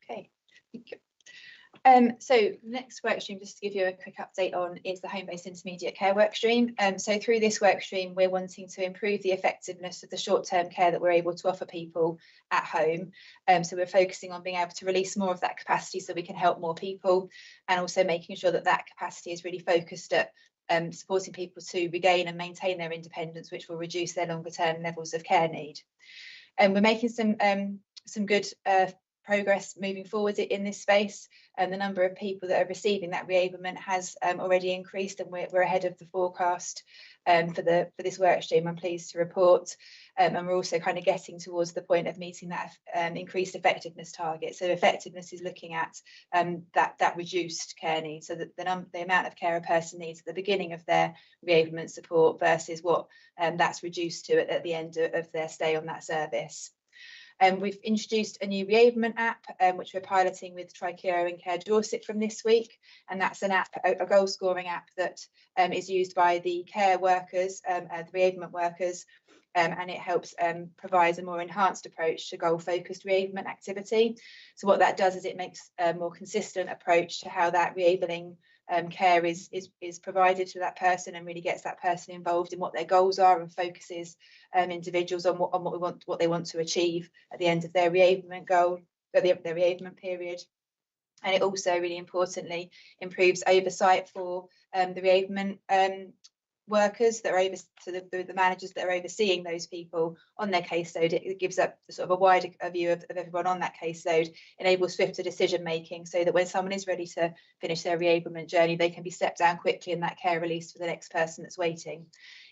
Okay, thank you. So the next work stream, just to give you a quick update on, is the home-based intermediate care work stream. So through this work stream, we're wanting to improve the effectiveness of the short-term care that we're able to offer people at home. So we're focusing on being able to release more of that capacity so we can help more people, and also making sure that that capacity is really focused at supporting people to regain and maintain their independence, which will reduce their longer-term levels of care need. And we're making some good progress moving forward in this space, and the number of people that are receiving that reablement has already increased, and we're ahead of the forecast for this work stream, I'm pleased to report. And we're also kind of getting towards the point of meeting that increased effectiveness target. So effectiveness is looking at that reduced care need, so that the amount of care a person needs at the beginning of their reablement support versus what that's reduced to at the end of their stay on that service. We've introduced a new reablement app, which we're piloting with Tricero and Care Dorset from this week. And that's an app, a goal scoring app that is used by the care workers, the reablement workers, and it helps provide a more enhanced approach to goal-focused reablement activity. So what that does is it makes a more consistent approach to how that reabling care is provided to that person, and really gets that person involved in what their goals are, and focuses individuals on what they want to achieve at the end of their reablement goal, their reablement period. And it also, really importantly, improves oversight for the reablement workers that are the managers that are overseeing those people on their caseload. It gives up sort of a wider view of everyone on that caseload, enables swifter decision making, so that when someone is ready to finish their reablement journey, they can be stepped down quickly and that care released for the next person that's waiting.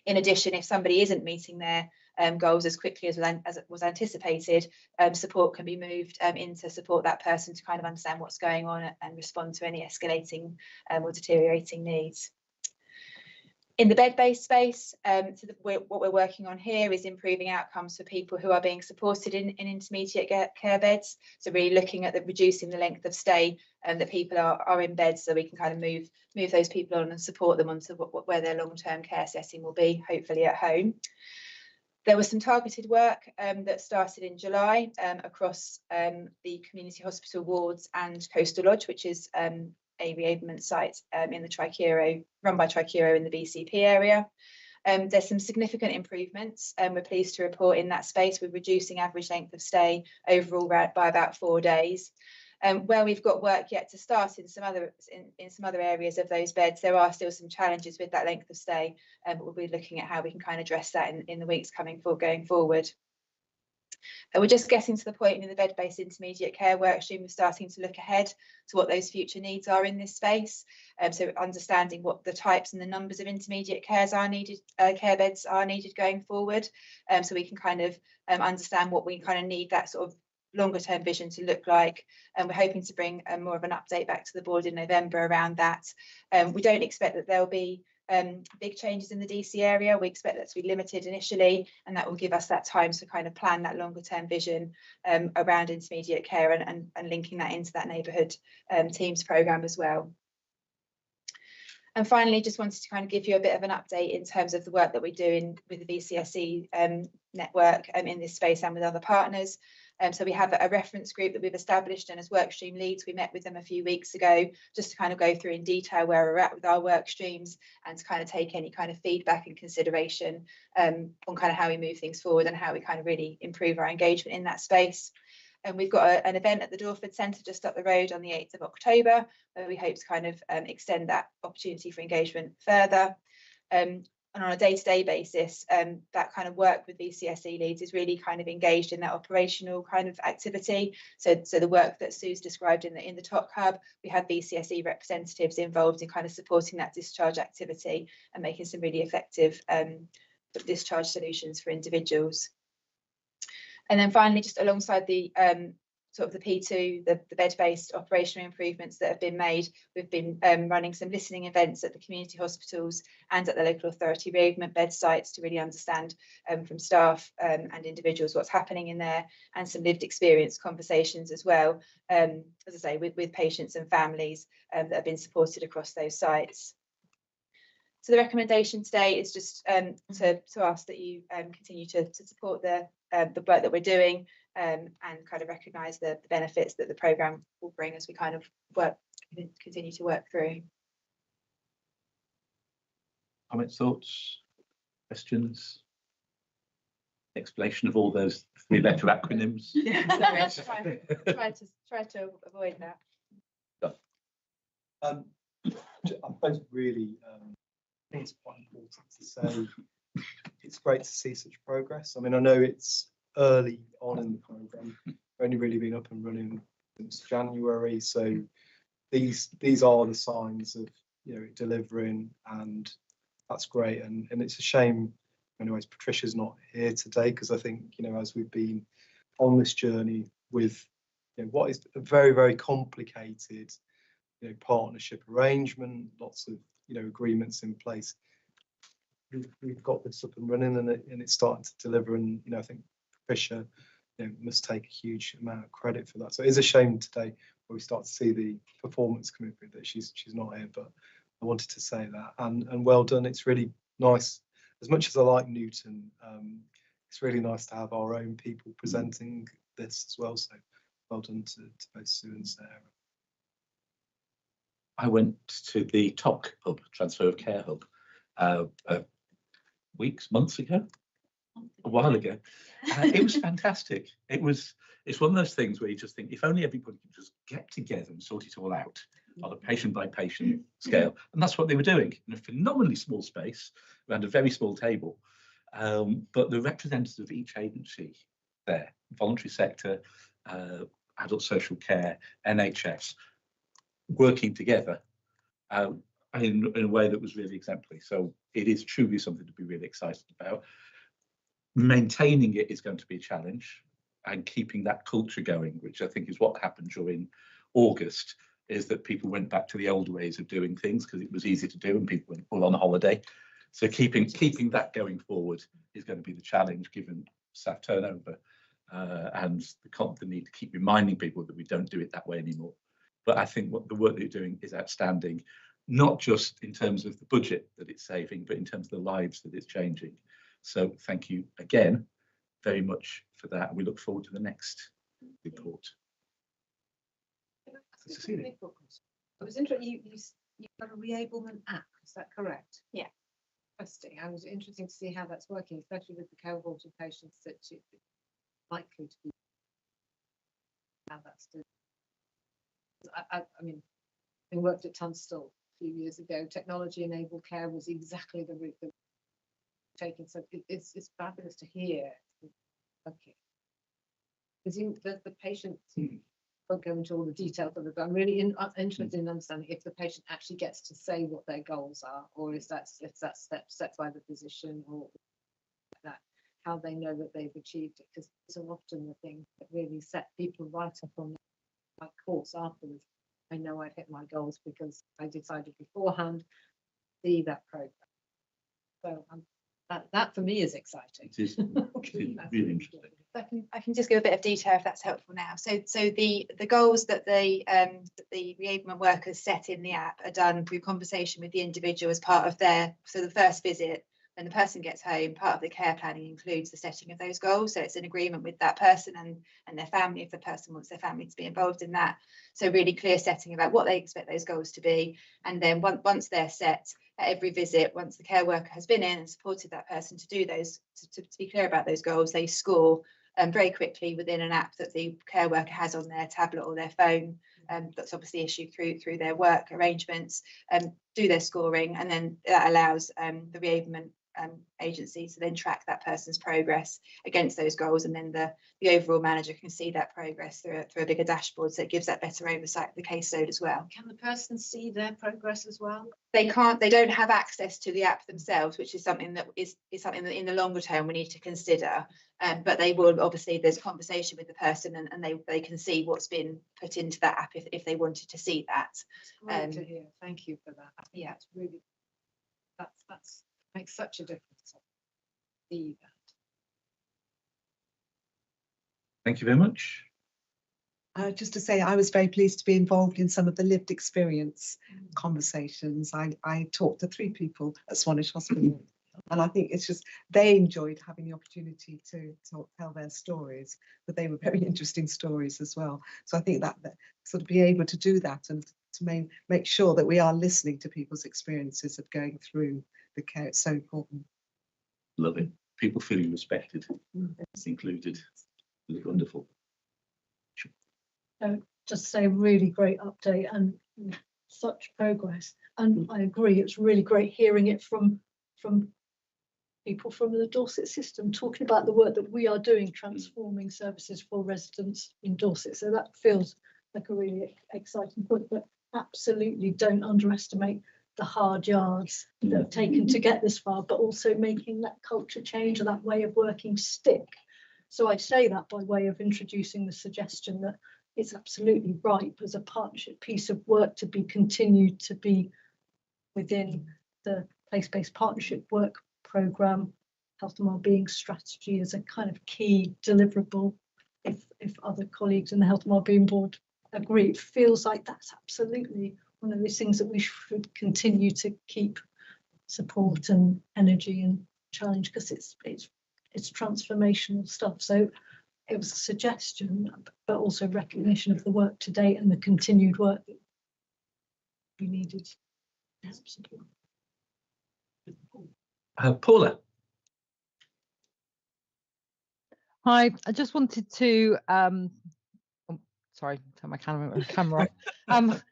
In addition, if somebody isn't meeting their goals as quickly as was anticipated, support can be moved in to support that person to kind of understand what's going on and respond to any escalating or deteriorating needs. In the bed-based space, what we're working on here is improving outcomes for people who are being supported in intermediate care beds. So really looking at reducing the length of stay that people are in beds, so we can kind of move those people on and support them onto where their long-term care setting will be, hopefully at home. There was some targeted work that started in July across the community hospital wards and Coastal Lodge, which is a reablement site in the Tricero, run by Tricero in the BCP area. There's some significant improvements, we're pleased to report, in that space, with reducing average length of stay overall by about 4 days. Where we've got work yet to start in some other areas of those beds, there are still some challenges with that length of stay, but we'll be looking at how we can kind of address that in the weeks going forward. We're just getting to the point in the bed-based intermediate care workstream of starting to look ahead to what those future needs are in this space. So understanding what the types and the numbers of intermediate care beds are needed going forward. So we can kind of understand what we kind of need that sort of longer term vision to look like. And we're hoping to bring more of an update back to the board in November around that. We don't expect that there'll be big changes in the DC area. We expect that to be limited initially, and that will give us that time to kind of plan that longer term vision around intermediate care and linking that into that neighbourhood teams programme as well. And finally, just wanted to kind of give you a bit of an update in terms of the work that we're doing with the VCSE network in this space and with other partners. So we have a reference group that we've established, and as workstream leads, we met with them a few weeks ago just to kind of go through in detail where we're at with our work streams, and to kind of take any kind of feedback and consideration on kind of how we move things forward and how we kind of really improve our engagement in that space. And we've got an event at the Dorford Centre just up the road on the 8th of October, where we hope to kind of extend that opportunity for engagement further. And on a day-to-day basis, that kind of work with VCSE leads is really kind of engaged in that operational kind of activity. So the work that Sue's described in the TOC hub, we have VCSE representatives involved in kind of supporting that discharge activity and making some really effective discharge solutions for individuals. And then finally, just alongside the sort of the P2, the bed-based operational improvements that have been made, we've been running some listening events at the community hospitals and at the local authority reablement bed sites to really understand from staff and individuals what's happening in there, and some lived experience conversations as well, as I say, with patients and families that have been supported across those sites. So the recommendation today is just to ask that you continue to support the work that we're doing and kind of recognise the benefits that the programme will bring as we kind of work continue to work through. Comments, thoughts, questions? Explanation of all those three-letter acronyms. Yeah, sorry, try to avoid that. I suppose really, I think it's quite important to say it's great to see such progress. I mean, I know it's early on in the programme. We've only really been up and running since January, so these are the signs of, you know, delivering, and that's great. And it's a shame, anyways, Patricia's not here today, because I think, you know, as we've been on this journey with, you know, what is a very, very complicated, you know, partnership arrangement, lots of, you know, agreements in place. We've got this up and running, and it's starting to deliver. And, you know, I think Patricia, you know, must take a huge amount of credit for that. So it is a shame today where we start to see the performance coming through that she's not here, but I wanted to say that. And well done. It's really nice. As much as I like Newton, it's really nice to have our own people presenting this as well. So well done to both Sue and Sarah. I went to the TOC hub, Transfer of Care hub, months ago, a while ago. It was fantastic. It's one of those things where you just think, if only everybody could just get together and sort it all out on a patient by patient scale. And that's what they were doing in a phenomenally small space around a very small table. But the representatives of each agency there, voluntary sector, adult social care, NHS, working together in a way that was really exemplary. So it is truly something to be really excited about. Maintaining it is going to be a challenge, and keeping that culture going, which I think is what happened during August, is that people went back to the old ways of doing things because it was easy to do and people went all on holiday. So keeping that going forward is going to be the challenge, given staff turnover and the need to keep reminding people that we don't do it that way anymore. But I think what the work that you're doing is outstanding, not just in terms of the budget that it's saving, but in terms of the lives that it's changing. So thank you again very much for that. We look forward to the next report. Cecilia. I was interested, you've got a reablement app, is that correct? Yeah. Interesting. I was interested to see how that's working, especially with the cohort of patients that you're likely to be, how that's doing. I mean, I worked at Tunstall a few years ago. Technology-enabled care was exactly the route that we're taking. So it's fabulous to hear. Okay. Because the patient won't go into all the details of it, but I'm really interested in understanding if the patient actually gets to say what their goals are, or if that's set by the physician, or that how they know that they've achieved it. Because so often the things that really set people right up on my course afterwards. I know I've hit my goals because I decided beforehand to see that program. So that for me is exciting. It is really interesting. I can just give a bit of detail if that's helpful now. So the goals that the reablement workers set in the app are done through conversation with the individual as part of the first visit. When the person gets home, part of the care planning includes the setting of those goals. So it's an agreement with that person and their family, if the person wants their family to be involved in that. So really clear setting about what they expect those goals to be. And then once they're set at every visit, once the care worker has been in and supported that person to do those, to be clear about those goals, they score very quickly within an app that the care worker has on their tablet or their phone. That's obviously issued through their work arrangements, do their scoring, and then that allows the reablement agency to then track that person's progress against those goals, and then the overall manager can see that progress through a bigger dashboard, so it gives that better oversight of the caseload as well. Can the person see their progress as well? They don't have access to the app themselves, which is something that is something that in the longer term we need to consider, but they will, obviously there's conversation with the person, and they can see what's been put into that app if they wanted to see that. Great to hear. Thank you for that. Yeah, it's really that's makes such a difference. See that. Thank you very much. Just to say, I was very pleased to be involved in some of the lived experience conversations. I talked to 3 people at Swanage Hospital, and I think it's just they enjoyed having the opportunity to tell their stories, but they were very interesting stories as well. So I think that sort of be able to do that and to make sure that we are listening to people's experiences of going through the care. It's so important. Love it. People feeling respected, included. It's wonderful. Just say really great update and such progress. And I agree, it's really great hearing it from people from the Dorset system talking about the work that we are doing, transforming services for residents in Dorset. So that feels like a really exciting point, but absolutely don't underestimate the hard yards that have taken to get this far, but also making that culture change and that way of working stick. So I say that by way of introducing the suggestion that it's absolutely ripe as a partnership piece of work to be continued to be within the place-based partnership work programme, health and wellbeing strategy as a kind of key deliverable. If other colleagues in the Health and Wellbeing Board agree, it feels like that's absolutely one of those things that we should continue to keep support and energy and challenge, because it's transformational stuff. So it was a suggestion, but also recognition of the work to date and the continued work that we needed. Absolutely. Paula. Hi, I just wanted to sorry, turn my camera off.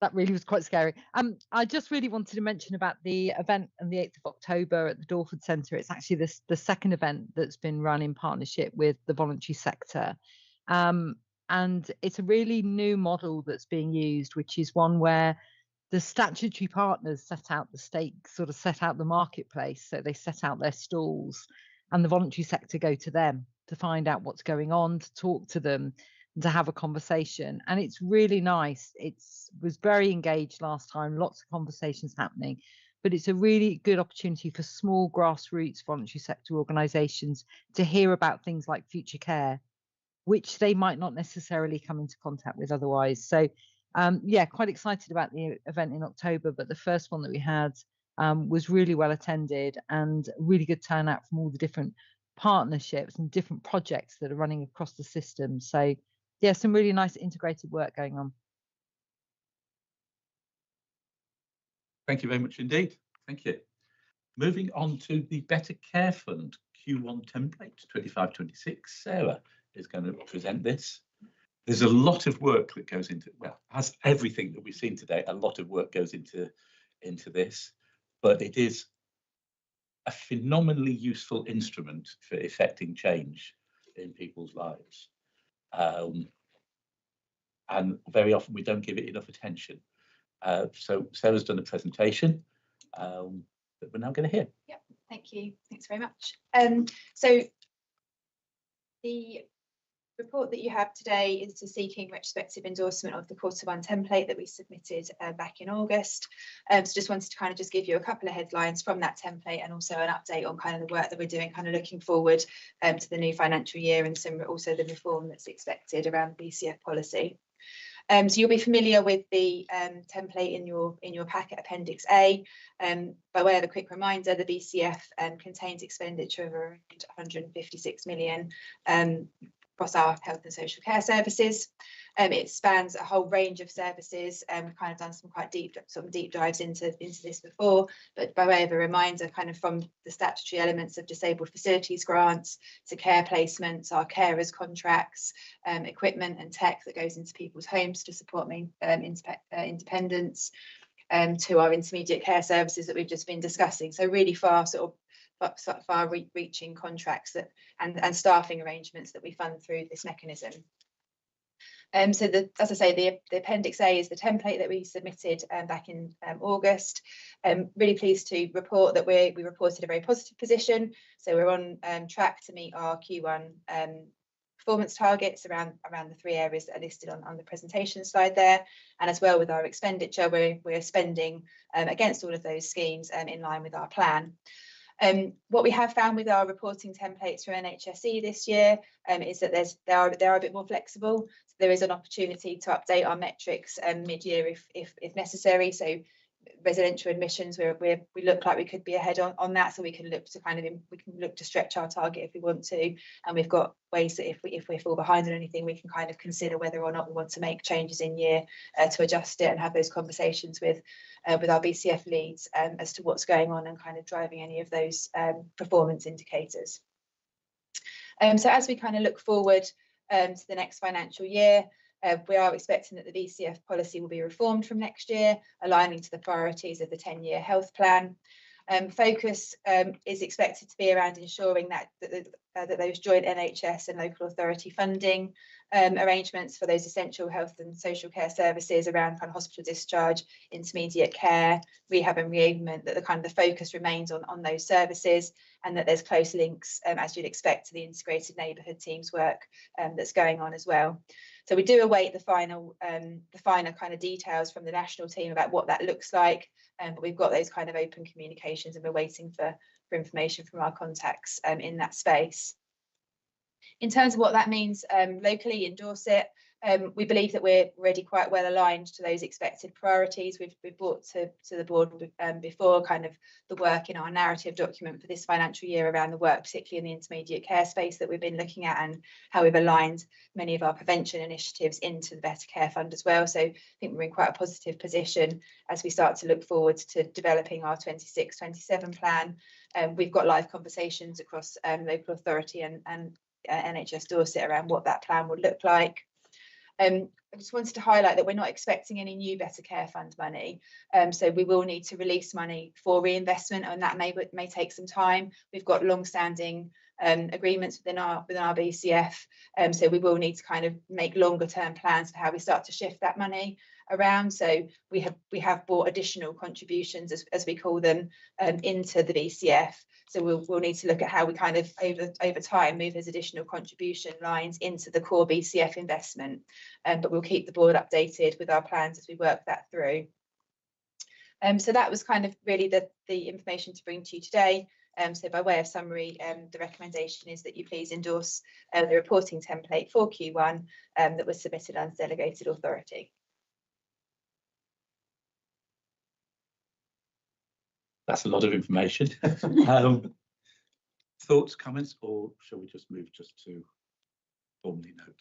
That really was quite scary. I just really wanted to mention about the event on the 8th of October at the Dorford Centre. It's actually the second event that's been run in partnership with the voluntary sector. And it's a really new model that's being used, which is one where the statutory partners set out the stake, sort of set out the marketplace. So they set out their stalls and the voluntary sector go to them to find out what's going on, to talk to them, and to have a conversation. And it's really nice. Was very engaged last time, lots of conversations happening, but it's a really good opportunity for small grassroots voluntary sector organisations to hear about things like future care, which they might not necessarily come into contact with otherwise. So yeah, quite excited about the event in October, but the first one that we had was really well attended and really good turnout from all the different partnerships and different projects that are running across the system. So yeah, some really nice integrated work going on. Thank you very much indeed. Thank you. Moving on to the Better Care Fund Q1 template 25-26. Sarah is going to present this. There's a lot of work that goes into, well, as everything that we've seen today, a lot of work goes into this, but it is a phenomenally useful instrument for effecting change in people's lives. And very often we don't give it enough attention. So Sarah's done a presentation that we're now going to hear. Yeah, thank you. Thanks very much. So the report that you have today is the seeking retrospective endorsement of the Q1 template that we submitted back in August. So just wanted to kind of just give you a couple of headlines from that template and also an update on kind of the work that we're doing, kind of looking forward to the new financial year and some also the reform that's expected around the BCF policy. So you'll be familiar with the template in your packet, Appendix A. By way of a quick reminder, the BCF contains expenditure of around 156 million across our health and social care services. It spans a whole range of services. We've kind of done some quite deep dives into this before, but by way of a reminder, kind of from the statutory elements of disabled facilities grants to care placements, our carers contracts, equipment and tech that goes into people's homes to support independence, to our intermediate care services that we've just been discussing. So really far-reaching contracts that and staffing arrangements that we fund through this mechanism. So as I say, the Appendix A is the template that we submitted back in August. Really pleased to report that we reported a very positive position. So we're on track to meet our Q1 performance targets around the three areas that are listed on the presentation slide there. And as well with our expenditure, we're spending against all of those schemes in line with our plan. What we have found with our reporting templates for NHSE this year is that they are a bit more flexible. So there is an opportunity to update our metrics mid-year if necessary. So residential admissions, we look like we could be ahead on that, so we can look to stretch our target if we want to, and we've got ways that if we fall behind on anything, we can kind of consider whether or not we want to make changes in year to adjust it, and have those conversations with our BCF leads as to what's going on and kind of driving any of those performance indicators. So as we kind of look forward to the next financial year, we are expecting that the BCF policy will be reformed from next year, aligning to the priorities of the 10-year health plan. Focus is expected to be around ensuring that those joint NHS and local authority funding arrangements for those essential health and social care services around kind of hospital discharge, intermediate care, rehab and reablement, that the focus remains on those services, and that there's close links, as you'd expect, to the integrated neighbourhood teams work that's going on as well. So we do await the finer kind of details from the national team about what that looks like, but we've got those kind of open communications, and we're waiting for information from our contacts in that space. In terms of what that means locally in Dorset, we believe that we're already quite well aligned to those expected priorities. We've brought to the board before kind of the work in our narrative document for this financial year around the work, particularly in the intermediate care space that we've been looking at, and how we've aligned many of our prevention initiatives into the Better Care Fund as well. So I think we're in quite a positive position as we start to look forward to developing our 26-27 plan. We've got live conversations across local authority and NHS Dorset around what that plan would look like. I just wanted to highlight that we're not expecting any new Better Care Fund money, so we will need to release money for reinvestment, and that may take some time. We've got long-standing agreements within our BCF, so we will need to kind of make longer-term plans for how we start to shift that money around. So we have brought additional contributions, as we call them, into the BCF. So we'll need to look at how we kind of over time move those additional contribution lines into the core BCF investment. But we'll keep the board updated with our plans as we work that through. So that was kind of really the information to bring to you today. So by way of summary, the recommendation is that you please endorse the reporting template for Q1 that was submitted under delegated authority. That's a lot of information. Thoughts, comments, or shall we just move to formally note?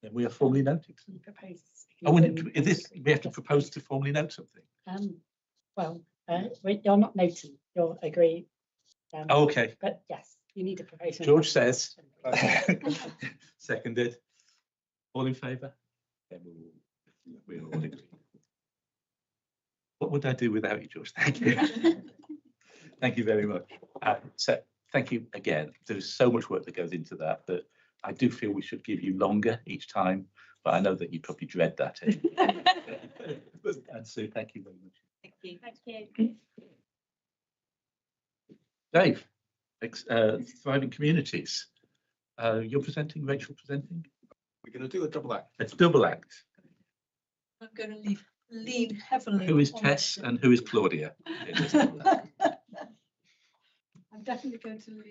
Then we are formally noted. Oh, we have to propose to formally note something. Well, you're not noting, you're agreeing. Oh, okay. But yes, you need a proposal. George says. Seconded. All in favour? Then we'll all agree. What would I do without you, George? Thank you. Thank you very much. So thank you again. There's so much work that goes into that I do feel we should give you longer each time, but I know that you probably dread that. And Sue, thank you very much. Thank you. Thank you. Dave, Thriving Communities. You're presenting, Rachel presenting? We're going to do a double act. It's double act. I'm going to lean heavily. Who is Tess and who is Claudia? I'm definitely going to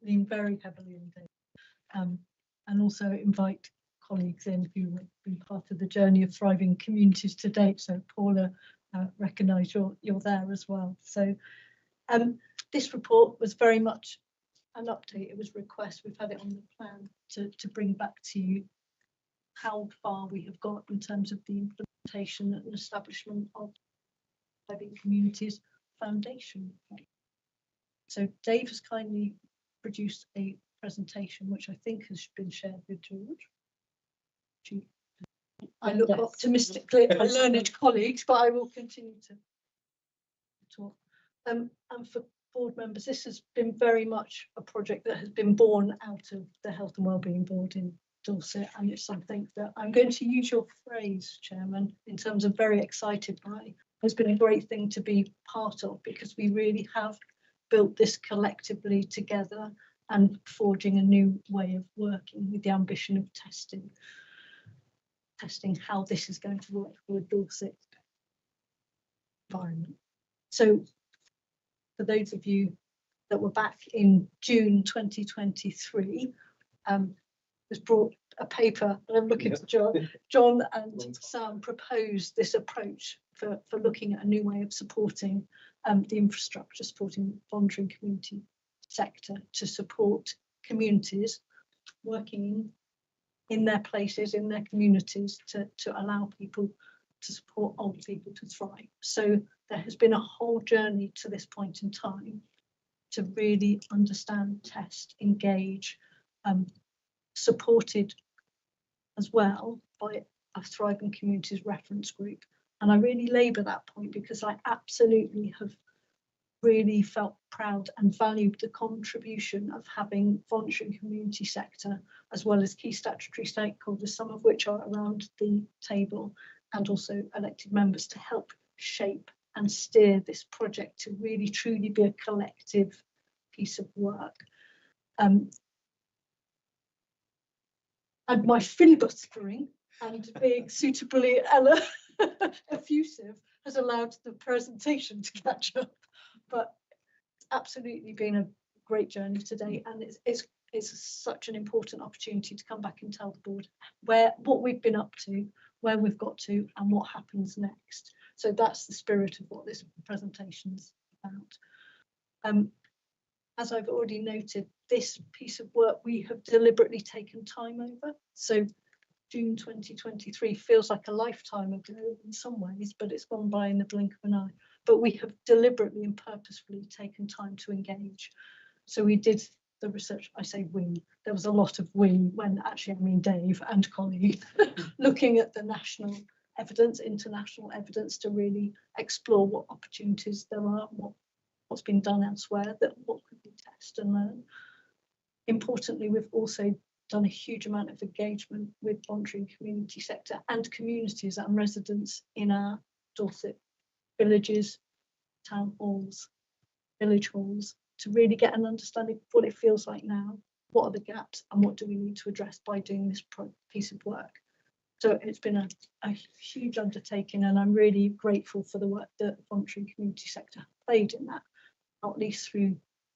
lean very heavily on Dave, and also invite colleagues in who have been part of the journey of Thriving Communities to date. So Paula, recognise you're there as well. So this report was very much an update. It was a request. We've had it on the plan to bring back to you how far we have got in terms of the implementation and establishment of Thriving Communities Foundation. So Dave has kindly produced a presentation which I think has been shared with George. I look optimistically at my learned colleagues, but I will continue to talk. And for board members, this has been very much a project that has been born out of the Health and Wellbeing Board in Dorset, and it's something that I'm going to use your phrase, Chairman, in terms of very excited by. It's been a great thing to be part of, because we really have built this collectively together and forging a new way of working with the ambition of testing how this is going to work for a Dorset environment. So for those of you that were back in June 2023, was brought a paper, and I'm looking at John and Sam proposed this approach for looking at a new way of supporting the infrastructure, supporting voluntary and community sector to support communities working in their places, in their communities, to allow people to support older people to thrive. So there has been a whole journey to this point in time to really understand, test, engage, supported as well by a Thriving Communities reference group. And I really labour that point because I absolutely have really felt proud and valued the contribution of having voluntary and community sector, as well as key statutory stakeholders, some of which are around the table, and also elected members to help shape and steer this project to really truly be a collective piece of work. And my filibustering and being suitably effusive has allowed the presentation to catch up. But it's absolutely been a great journey today, and it's such an important opportunity to come back and tell the board what we've been up to, where we've got to, and what happens next. So that's the spirit of what this presentation's about. As I've already noted, this piece of work we have deliberately taken time over. So June 2023 feels like a lifetime ago in some ways, but it's gone by in the blink of an eye. But we have deliberately and purposefully taken time to engage. So we did the research, I say we, there was a lot of we, when actually I mean Dave and colleagues, looking at the national evidence, international evidence, to really explore what opportunities there are, what's been done elsewhere, what could we test and learn. Importantly, we've also done a huge amount of engagement with voluntary and community sector and communities and residents in our Dorset villages, town halls, village halls, to really get an understanding of what it feels like now, what are the gaps, and what do we need to address by doing this piece of work. So it's been a huge undertaking, and I'm really grateful for the work that the voluntary and community sector played in that, not least through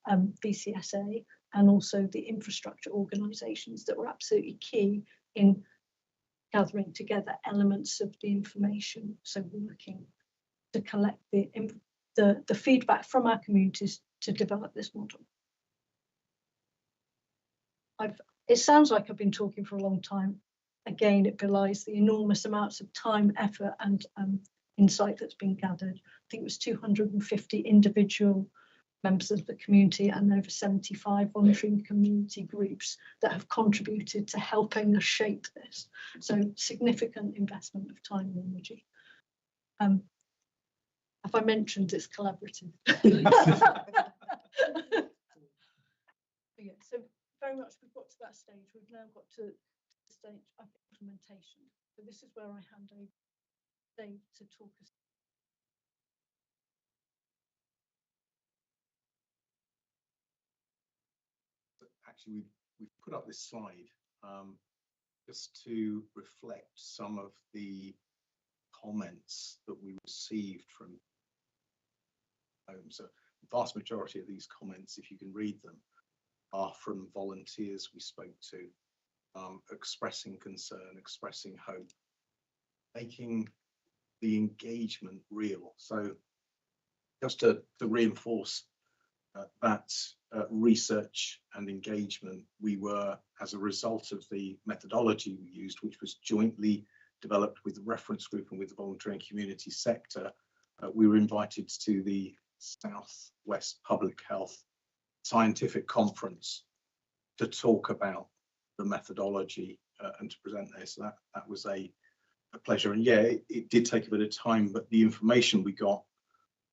VCSA and also the infrastructure organisations that were absolutely key in gathering together elements of the information. So we're working to collect the feedback from our communities to develop this model. It sounds like I've been talking for a long time. Again, it belies the enormous amounts of time, effort, and insight that's been gathered. I think it was 250 individual members of the community and over 75 voluntary and community groups that have contributed to helping us shape this. So significant investment of time and energy. Have I mentioned it's collaborative? Yeah, so very much we've got to that stage. We've now got to the stage of implementation. So this is where I hand over Dave to talk us. Actually, we've put up this slide just to reflect some of the comments that we received from home. So the vast majority of these comments, if you can read them, are from volunteers we spoke to, expressing concern, expressing hope, making the engagement real. So just to reinforce that research and engagement, we were, as a result of the methodology we used, which was jointly developed with the reference group and with the voluntary and community sector, we were invited to the South West Public Health Scientific Conference to talk about the methodology and to present this. So that was a pleasure. And yeah, it did take a bit of time, but the information we got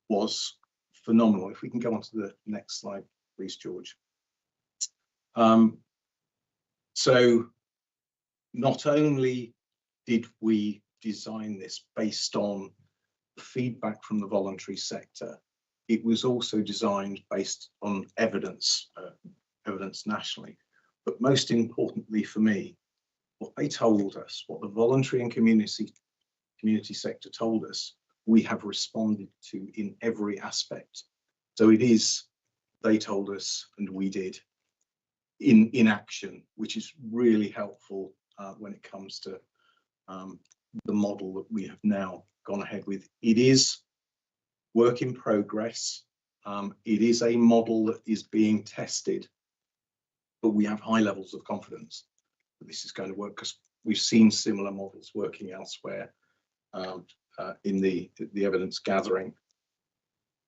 was phenomenal. If we can go on to the next slide, please, George. So not only did we design this based on feedback from the voluntary sector, it was also designed based on evidence nationally. But most importantly for me, what they told us, what the voluntary and community sector told us, we have responded to in every aspect. So it is, they told us and we did in action, which is really helpful when it comes to the model that we have now gone ahead with. It is work in progress. It is a model that is being tested, but we have high levels of confidence that this is going to work because we've seen similar models working elsewhere in the evidence gathering.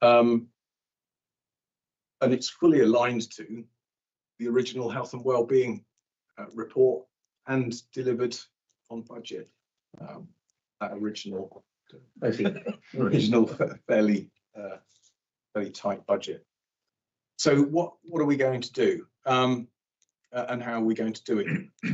And it's fully aligned to the original health and wellbeing report and delivered on budget. That original fairly tight budget. So what are we going to do, and how are we going to do it?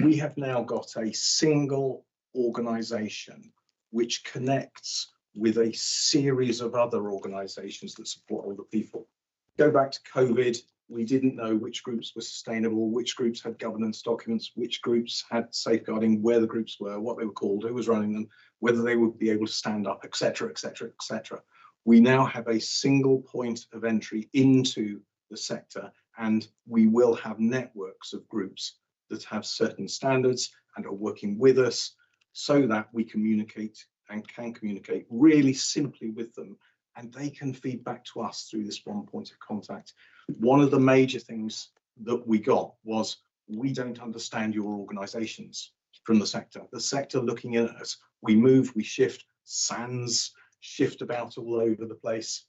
We have now got a single organisation which connects with a series of other organisations that support older people. Go back to COVID, we didn't know which groups were sustainable, which groups had governance documents, which groups had safeguarding, where the groups were, what they were called, who was running them, whether they would be able to stand up, etc., etc., etc. We now have a single point of entry into the sector, and we will have networks of groups that have certain standards and are working with us so that we communicate and can communicate really simply with them, and they can feed back to us through this one point of contact. One of the major things that we got was, we don't understand your organisations from the sector looking in at us. We move, we shift, SANs shift about all over the place.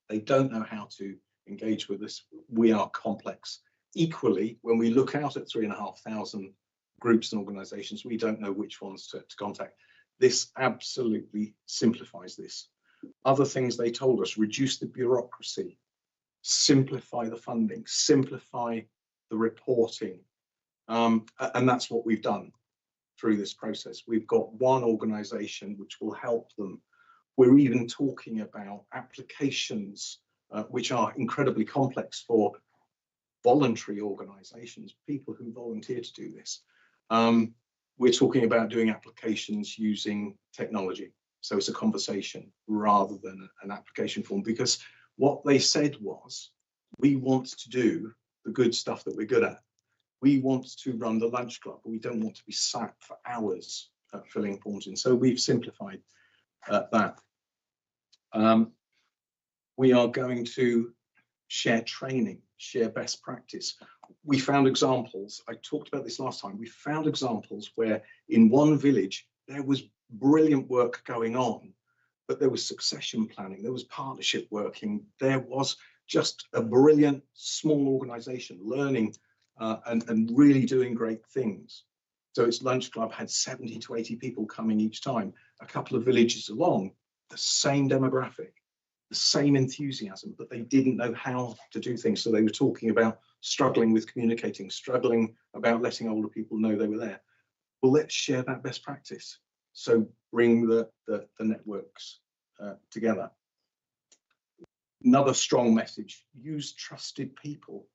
They don't know how to engage with us. We are complex. Equally, when we look out at 3,500 groups and organisations, we don't know which ones to contact. This absolutely simplifies this. Other things they told us: reduce the bureaucracy, simplify the funding, simplify the reporting. And that's what we've done through this process. We've got one organisation which will help them. We're even talking about applications which are incredibly complex for voluntary organisations, people who volunteer to do this. We're talking about doing applications using technology. So it's a conversation rather than an application form, because what they said was, we want to do the good stuff that we're good at. We want to run the lunch club, but we don't want to be sat for hours filling forms in. So we've simplified that. We are going to share training, share best practice. We found examples, I talked about this last time, we found examples where in one village there was brilliant work going on, but there was succession planning, there was partnership working, there was just a brilliant small organisation learning and really doing great things. So its lunch club had 70 to 80 people coming each time. A couple of villages along, the same demographic, the same enthusiasm, but they didn't know how to do things. So they were talking about struggling with communicating, struggling about letting older people know they were there. Well, let's share that best practice. So bring the networks together. Another strong message: use trusted people.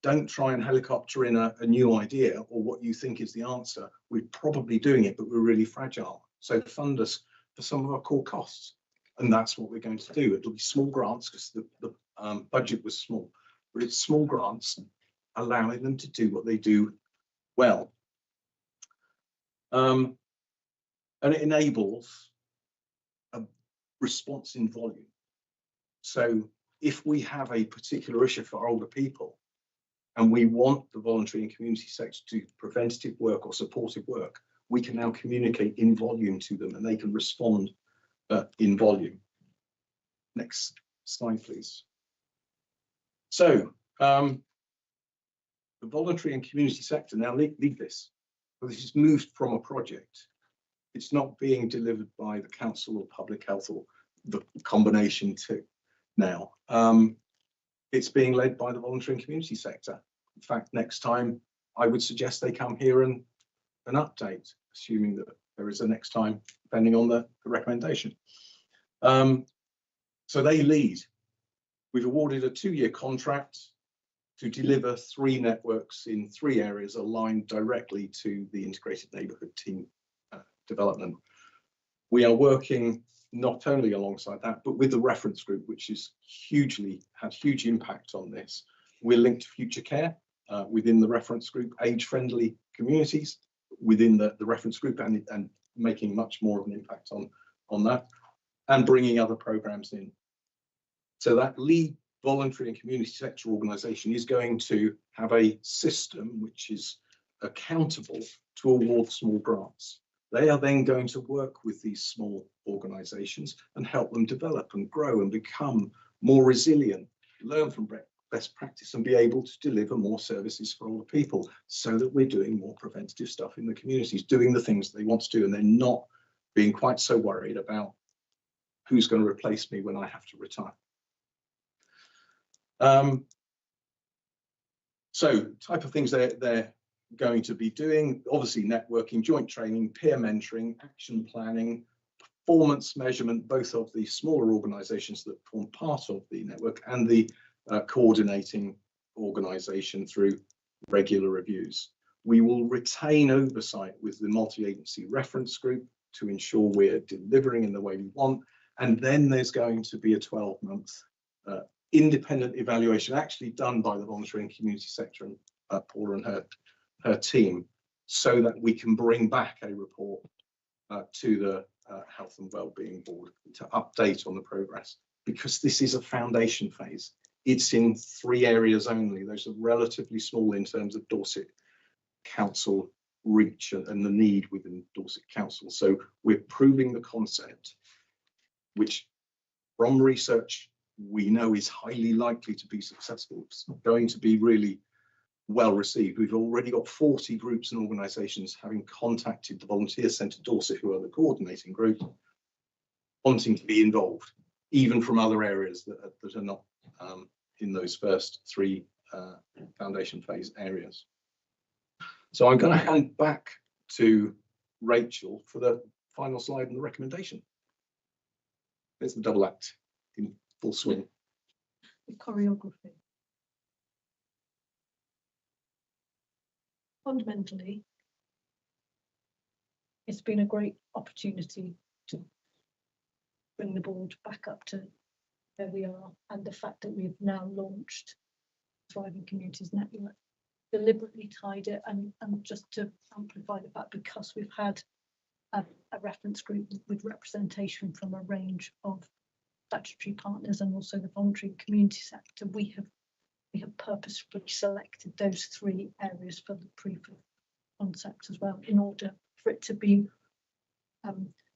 Don't try and helicopter in a new idea or what you think is the answer. We're probably doing it, but we're really fragile. So fund us for some of our core costs. And that's what we're going to do. It'll be small grants because the budget was small, but it's small grants allowing them to do what they do well. And it enables a response in volume. So if we have a particular issue for older people and we want the voluntary and community sector to do preventative work or supportive work, we can now communicate in volume to them and they can respond in volume. Next slide, please. So the voluntary and community sector now lead this. So this is moved from a project. It's not being delivered by the council or public health or the combination two now. It's being led by the voluntary and community sector. In fact, next time I would suggest they come here and an update, assuming that there is a next time, depending on the recommendation. So they lead. We've awarded a 2-year contract to deliver 3 networks in 3 areas aligned directly to the integrated neighbourhood team development. We are working not only alongside that, but with the reference group, which is had huge impact on this. We're linked to future care within the reference group, age-friendly communities. within the reference group and making much more of an impact on that, and bringing other programs in. So that lead voluntary and community sector organisation is going to have a system which is accountable to award small grants. They are then going to work with these small organisations and help them develop and grow and become more resilient, learn from best practice and be able to deliver more services for all the people, so that we're doing more preventative stuff in the communities, doing the things they want to do, and they're not being quite so worried about who's going to replace me when I have to retire. So type of things they're going to be doing, obviously networking, joint training, peer mentoring, action planning, performance measurement, both of the smaller organisations that form part of the network and the coordinating organisation through regular reviews. We will retain oversight with the multi-agency reference group to ensure we're delivering in the way we want. And then there's going to be a 12-month independent evaluation actually done by the voluntary and community sector and Paula and her team, so that we can bring back a report to the Health and Wellbeing Board to update on the progress, because this is a foundation phase. It's in 3 areas only. Those are relatively small in terms of Dorset Council reach and the need within Dorset Council. So we're proving the concept, which from research we know is highly likely to be successful. It's going to be really well received. We've already got 40 groups and organisations having contacted the Volunteer Centre Dorset, who are the coordinating group, wanting to be involved, even from other areas that are not in those first 3 foundation phase areas. So I'm going to hand back to Rachel for the final slide and the recommendation. There's the double act in full swing. The choreography. Fundamentally, it's been a great opportunity to bring the board back up to where we are, and the fact that we've now launched Thriving Communities Network, deliberately tied it, and just to amplify the fact, because we've had a reference group with representation from a range of statutory partners and also the voluntary community sector, we have purposefully selected those 3 areas for the proof of concept as well, in order for it to be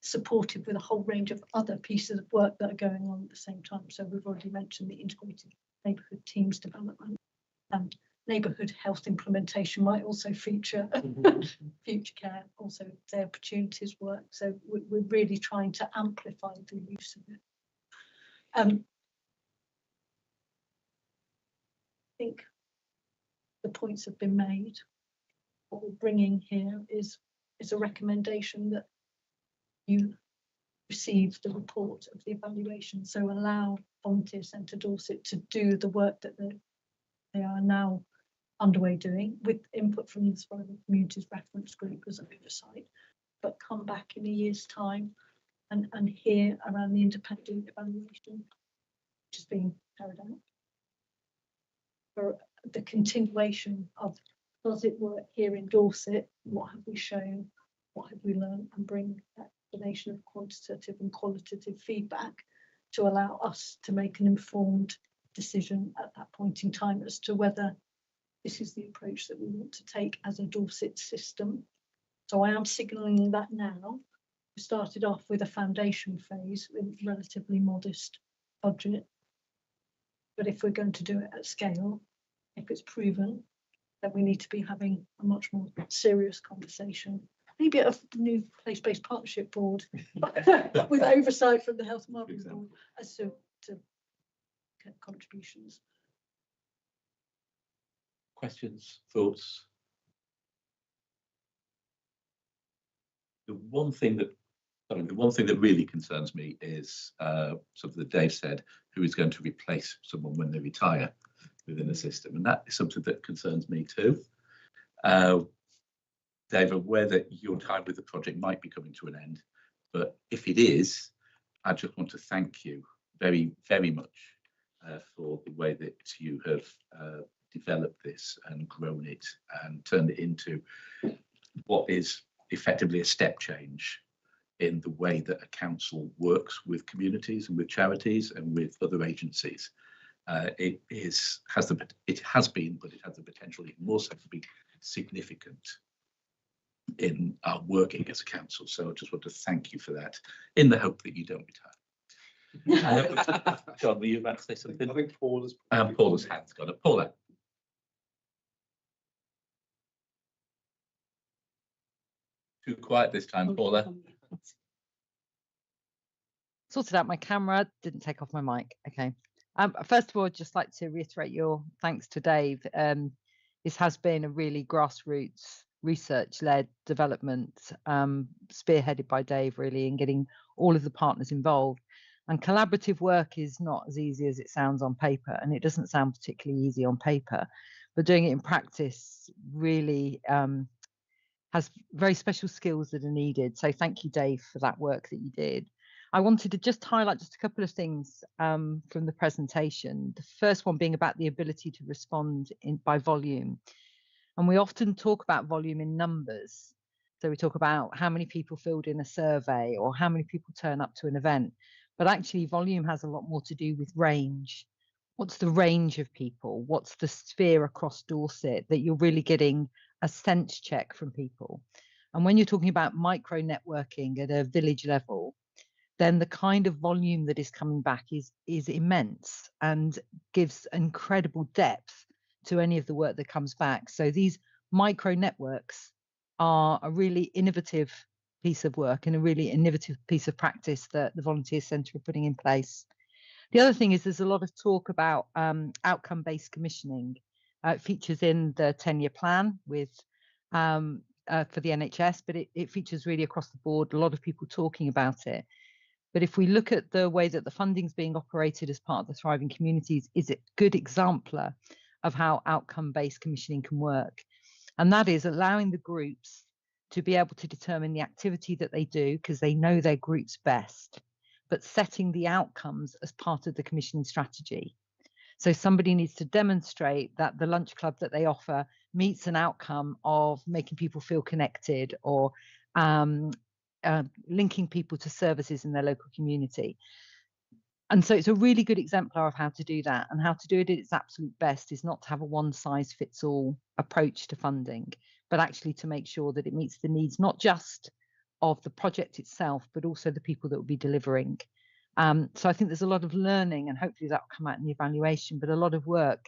supported with a whole range of other pieces of work that are going on at the same time. So we've already mentioned the integrated neighbourhood teams development, and neighbourhood health implementation might also feature future care, also the opportunities work. So we're really trying to amplify the use of it. I think the points have been made. What we're bringing here is a recommendation that you receive the report of the evaluation, so allow Volunteer Centre Dorset to do the work that they are now underway doing, with input from the Thriving Communities Reference Group as oversight, but come back in a year's time and hear around the independent evaluation which is being carried out. For the continuation of, does it work here in Dorset? What have we shown? What have we learned? And bring that combination of quantitative and qualitative feedback to allow us to make an informed decision at that point in time as to whether this is the approach that we want to take as a Dorset system. So I am signalling that now. We started off with a foundation phase with relatively modest budget. But if we're going to do it at scale, if it's proven, then we need to be having a much more serious conversation. Maybe a new place-based partnership board with oversight from the Health and Wellbeing Board as to contributions. Questions, thoughts? The one thing that really concerns me is something that Dave said, who is going to replace someone when they retire within the system, and that is something that concerns me too. Dave, aware that your time with the project might be coming to an end, but if it is, I just want to thank you very, very much for the way that you have developed this and grown it and turned it into what is effectively a step change in the way that a council works with communities and with charities and with other agencies. It has been, but it has the potential even more so to be significant in our working as a council. So I just want to thank you for that, in the hope that you don't retire. John, were you about to say something? I think Paula's hand's gone up. Paula. Too quiet this time, Paula. Sorted out my camera, didn't take off my mic. Okay. First of all, I'd just like to reiterate your thanks to Dave. This has been a really grassroots research-led development, spearheaded by Dave really, in getting all of the partners involved. And collaborative work is not as easy as it sounds on paper, and it doesn't sound particularly easy on paper, but doing it in practice really has very special skills that are needed. So thank you, Dave, for that work that you did. I wanted to just highlight just a couple of things from the presentation. The first one being about the ability to respond by volume. And we often talk about volume in numbers. So we talk about how many people filled in a survey or how many people turn up to an event. But actually, volume has a lot more to do with range. What's the range of people? What's the sphere across Dorset that you're really getting a sense check from people? And when you're talking about micro networking at a village level, then the kind of volume that is coming back is immense and gives incredible depth to any of the work that comes back. So these micro networks are a really innovative piece of work and a really innovative piece of practice that the Volunteer Centre are putting in place. The other thing is there's a lot of talk about outcome-based commissioning. It features in the 10-year plan with for the NHS, but it features really across the board, a lot of people talking about it. But if we look at the way that the funding is being operated as part of the Thriving Communities, is a good exemplar of how outcome-based commissioning can work. And that is allowing the groups to be able to determine the activity that they do because they know their groups best, but setting the outcomes as part of the commissioning strategy. So somebody needs to demonstrate that the lunch club that they offer meets an outcome of making people feel connected or linking people to services in their local community. And so it's a really good exemplar of how to do that, and how to do it at its absolute best is not to have a one-size-fits-all approach to funding, but actually to make sure that it meets the needs not just of the project itself, but also the people that will be delivering. So I think there's a lot of learning, and hopefully that will come out in the evaluation, but a lot of work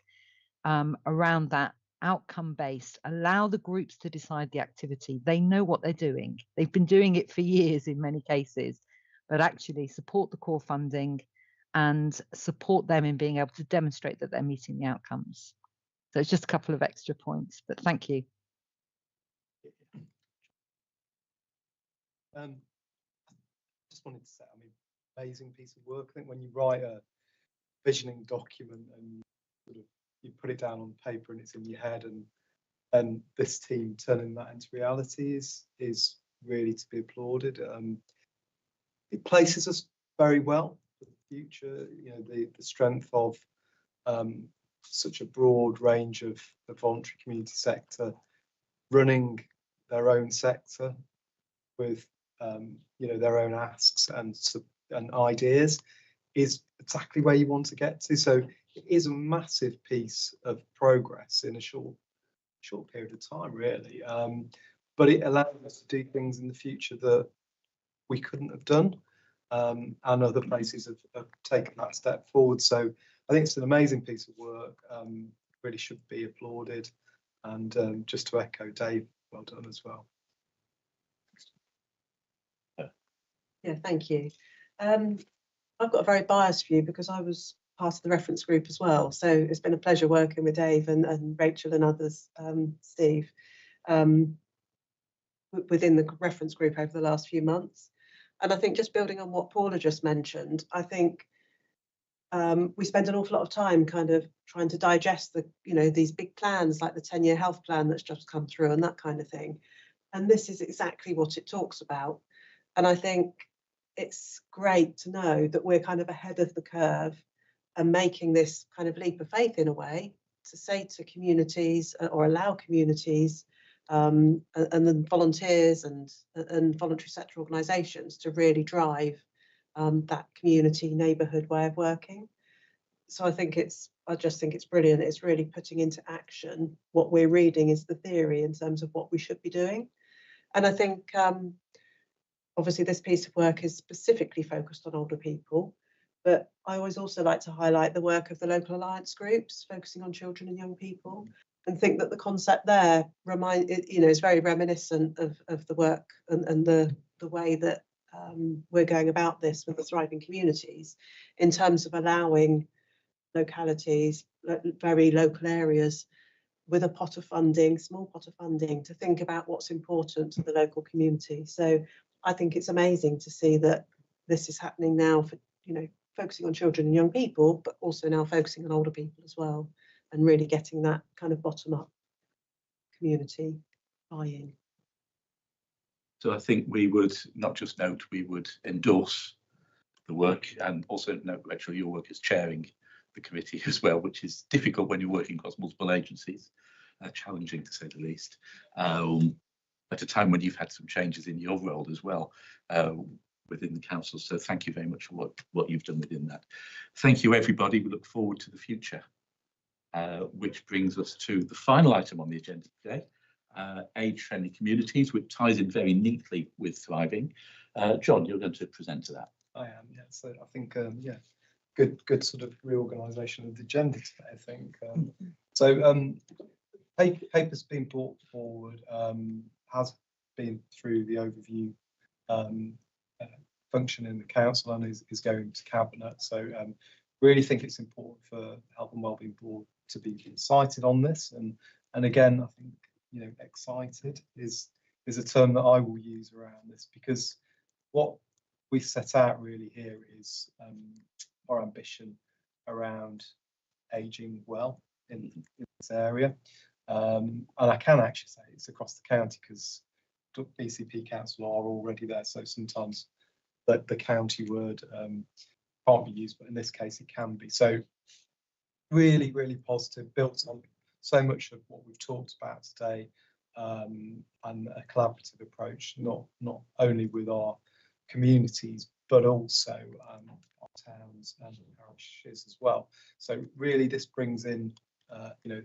around that outcome-based. Allow the groups to decide the activity. They know what they're doing. They've been doing it for years in many cases, but actually support the core funding and support them in being able to demonstrate that they're meeting the outcomes. So it's just a couple of extra points, but thank you. Just wanted to say, I mean, amazing piece of work. I think when you write a visioning document and sort of you put it down on paper and it's in your head, and this team turning that into reality is really to be applauded. It places us very well for the future. You know, the strength of such a broad range of the voluntary community sector running their own sector with you know, their own asks and ideas is exactly where you want to get to. So it is a massive piece of progress in a short period of time, really. But it allows us to do things in the future that we couldn't have done, and other places have taken that step forward. So I think it's an amazing piece of work, really should be applauded. And just to echo Dave, well done as well. Yeah, thank you. I've got a very biased view because I was part of the reference group as well. So it's been a pleasure working with Dave and Rachel and others, Steve, within the reference group over the last few months. And I think just building on what Paula just mentioned, I think we spend an awful lot of time kind of trying to digest these big plans like the 10-year health plan that's just come through and that kind of thing. And this is exactly what it talks about. And I think it's great to know that we're kind of ahead of the curve and making this kind of leap of faith in a way to say to communities or allow communities and then volunteers and voluntary sector organisations to really drive that community neighbourhood way of working. So I just think it's brilliant. It's really putting into action what we're reading is the theory in terms of what we should be doing. And I think obviously this piece of work is specifically focused on older people, but I always also like to highlight the work of the local alliance groups focusing on children and young people, and think that the concept there is very reminiscent of the work and the way that we're going about this with the thriving communities in terms of allowing localities, very local areas, with a pot of funding, small pot of funding, to think about what's important to the local community. So I think it's amazing to see that this is happening now for, focusing on children and young people, but also now focusing on older people as well, and really getting that kind of bottom-up community buy-in. So I think we would not just note, we would endorse the work, and also note, Rachel, your work as chairing the committee as well, which is difficult when you're working across multiple agencies, challenging to say the least, at a time when you've had some changes in your role as well within the council. So thank you very much for what you've done within that. Thank you, everybody. We look forward to the future, which brings us to the final item on the agenda today, age-friendly communities, which ties in very neatly with thriving. John, you're going to present to that. I am, yeah. So I think, good sort of reorganisation of the agenda today, I think. Paper's been brought forward, has been through the overview function in the council and is going to cabinet. So really think it's important for the Health and Wellbeing Board to be cited on this. And again, I think, excited is a term that I will use around this, because what we set out really here is our ambition around ageing well in this area. And I can actually say it's across the county, because BCP Council are already there. So sometimes the county word can't be used, but in this case it can be. So really, really positive, built on so much of what we've talked about today, and a collaborative approach, not only with our communities, but also our towns and parishes as well. So really this brings in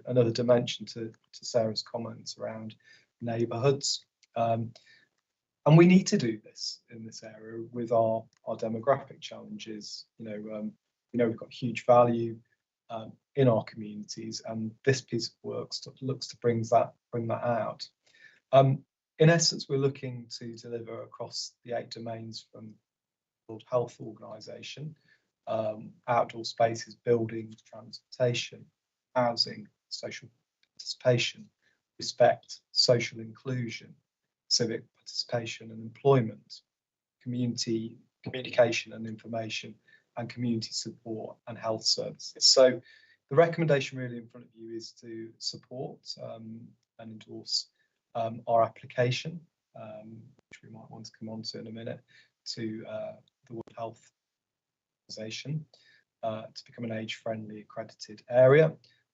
another dimension to Sarah's comments around neighbourhoods, and we need to do this in this area with our demographic challenges. We've got huge value in our communities, and this piece of work looks to bring that out. In essence, we're looking to deliver across the 8 domains from the World Health Organization: outdoor spaces, building, transportation, housing, social participation, respect, social inclusion, civic participation and employment, community communication and information, and community support and health services. So the recommendation really in front of you is to support and endorse our application, which we might want to come on to in a minute, to the World Health Organization to become an age-friendly accredited area,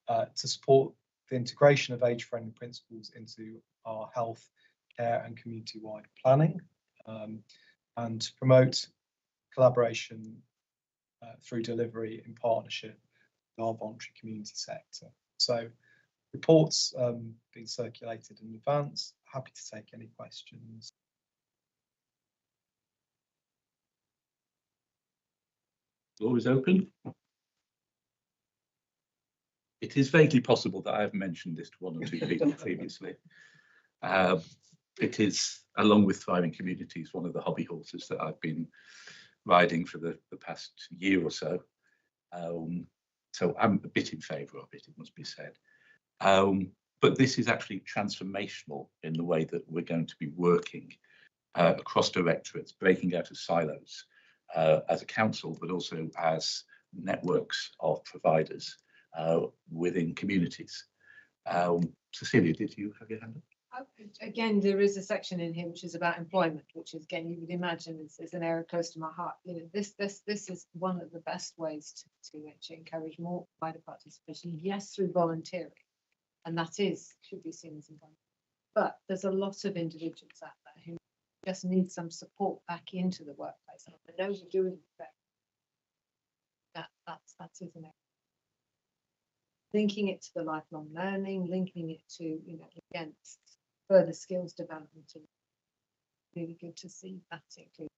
to support the integration of age-friendly principles into our health, care and community-wide planning, and to promote collaboration through delivery in partnership with our voluntary community sector. So reports being circulated in advance. Happy to take any questions. Floor is open. It is vaguely possible that I have mentioned this to 1 or 2 people previously. It is, along with thriving communities, one of the hobby horses that I've been riding for the past year or so. So I'm a bit in favour of it, it must be said. But this is actually transformational in the way that we're going to be working across directorates, breaking out of silos as a council, but also as networks of providers within communities. Cecilia, did you have your hand up? Again, there is a section in here which is about employment, which is, again, you would imagine is an area close to my heart. This is one of the best ways to actually encourage more wider participation. Yes, through volunteering, and that should be seen as important. But there's a lot of individuals out there who just need some support back into the workplace. And I know you're doing that's isn't it? Linking it to the lifelong learning, linking it to, you know, again, further skills development. And really good to see that included.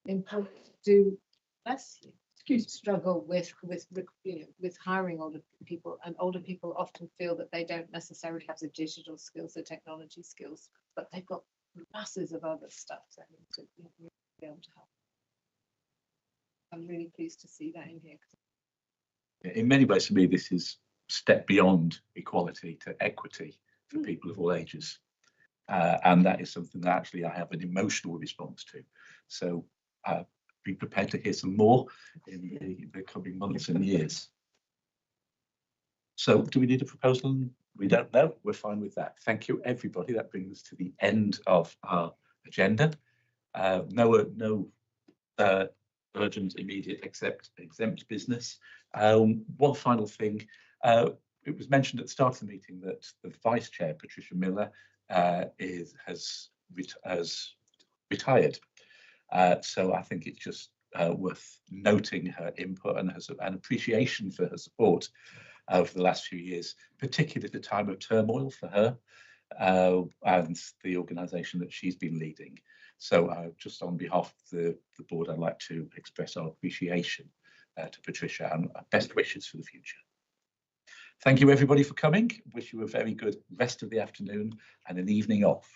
Important to bless you. Struggle with you know, with hiring older people, and older people often feel that they don't necessarily have the digital skills, the technology skills, but they've got masses of other stuff that need to be able to help. I'm really pleased to see that in here. In many ways, for me, this is a step beyond equality to equity for people of all ages. And that is something that actually I have an emotional response to. So be prepared to hear some more in the coming months and years. So do we need a proposal? We don't know. We're fine with that. Thank you, everybody. That brings us to the end of our agenda. No urgent, immediate, exempt business. One final thing. It was mentioned at the start of the meeting that the Vice Chair, Patricia Miller, has retired. So I think it's just worth noting her input and an appreciation for her support over the last few years, particularly at the time of turmoil for her and the organisation that she's been leading. So just on behalf of the board, I'd like to express our appreciation to Patricia and best wishes for the future. Thank you, everybody, for coming. Wish you a very good rest of the afternoon and an evening off.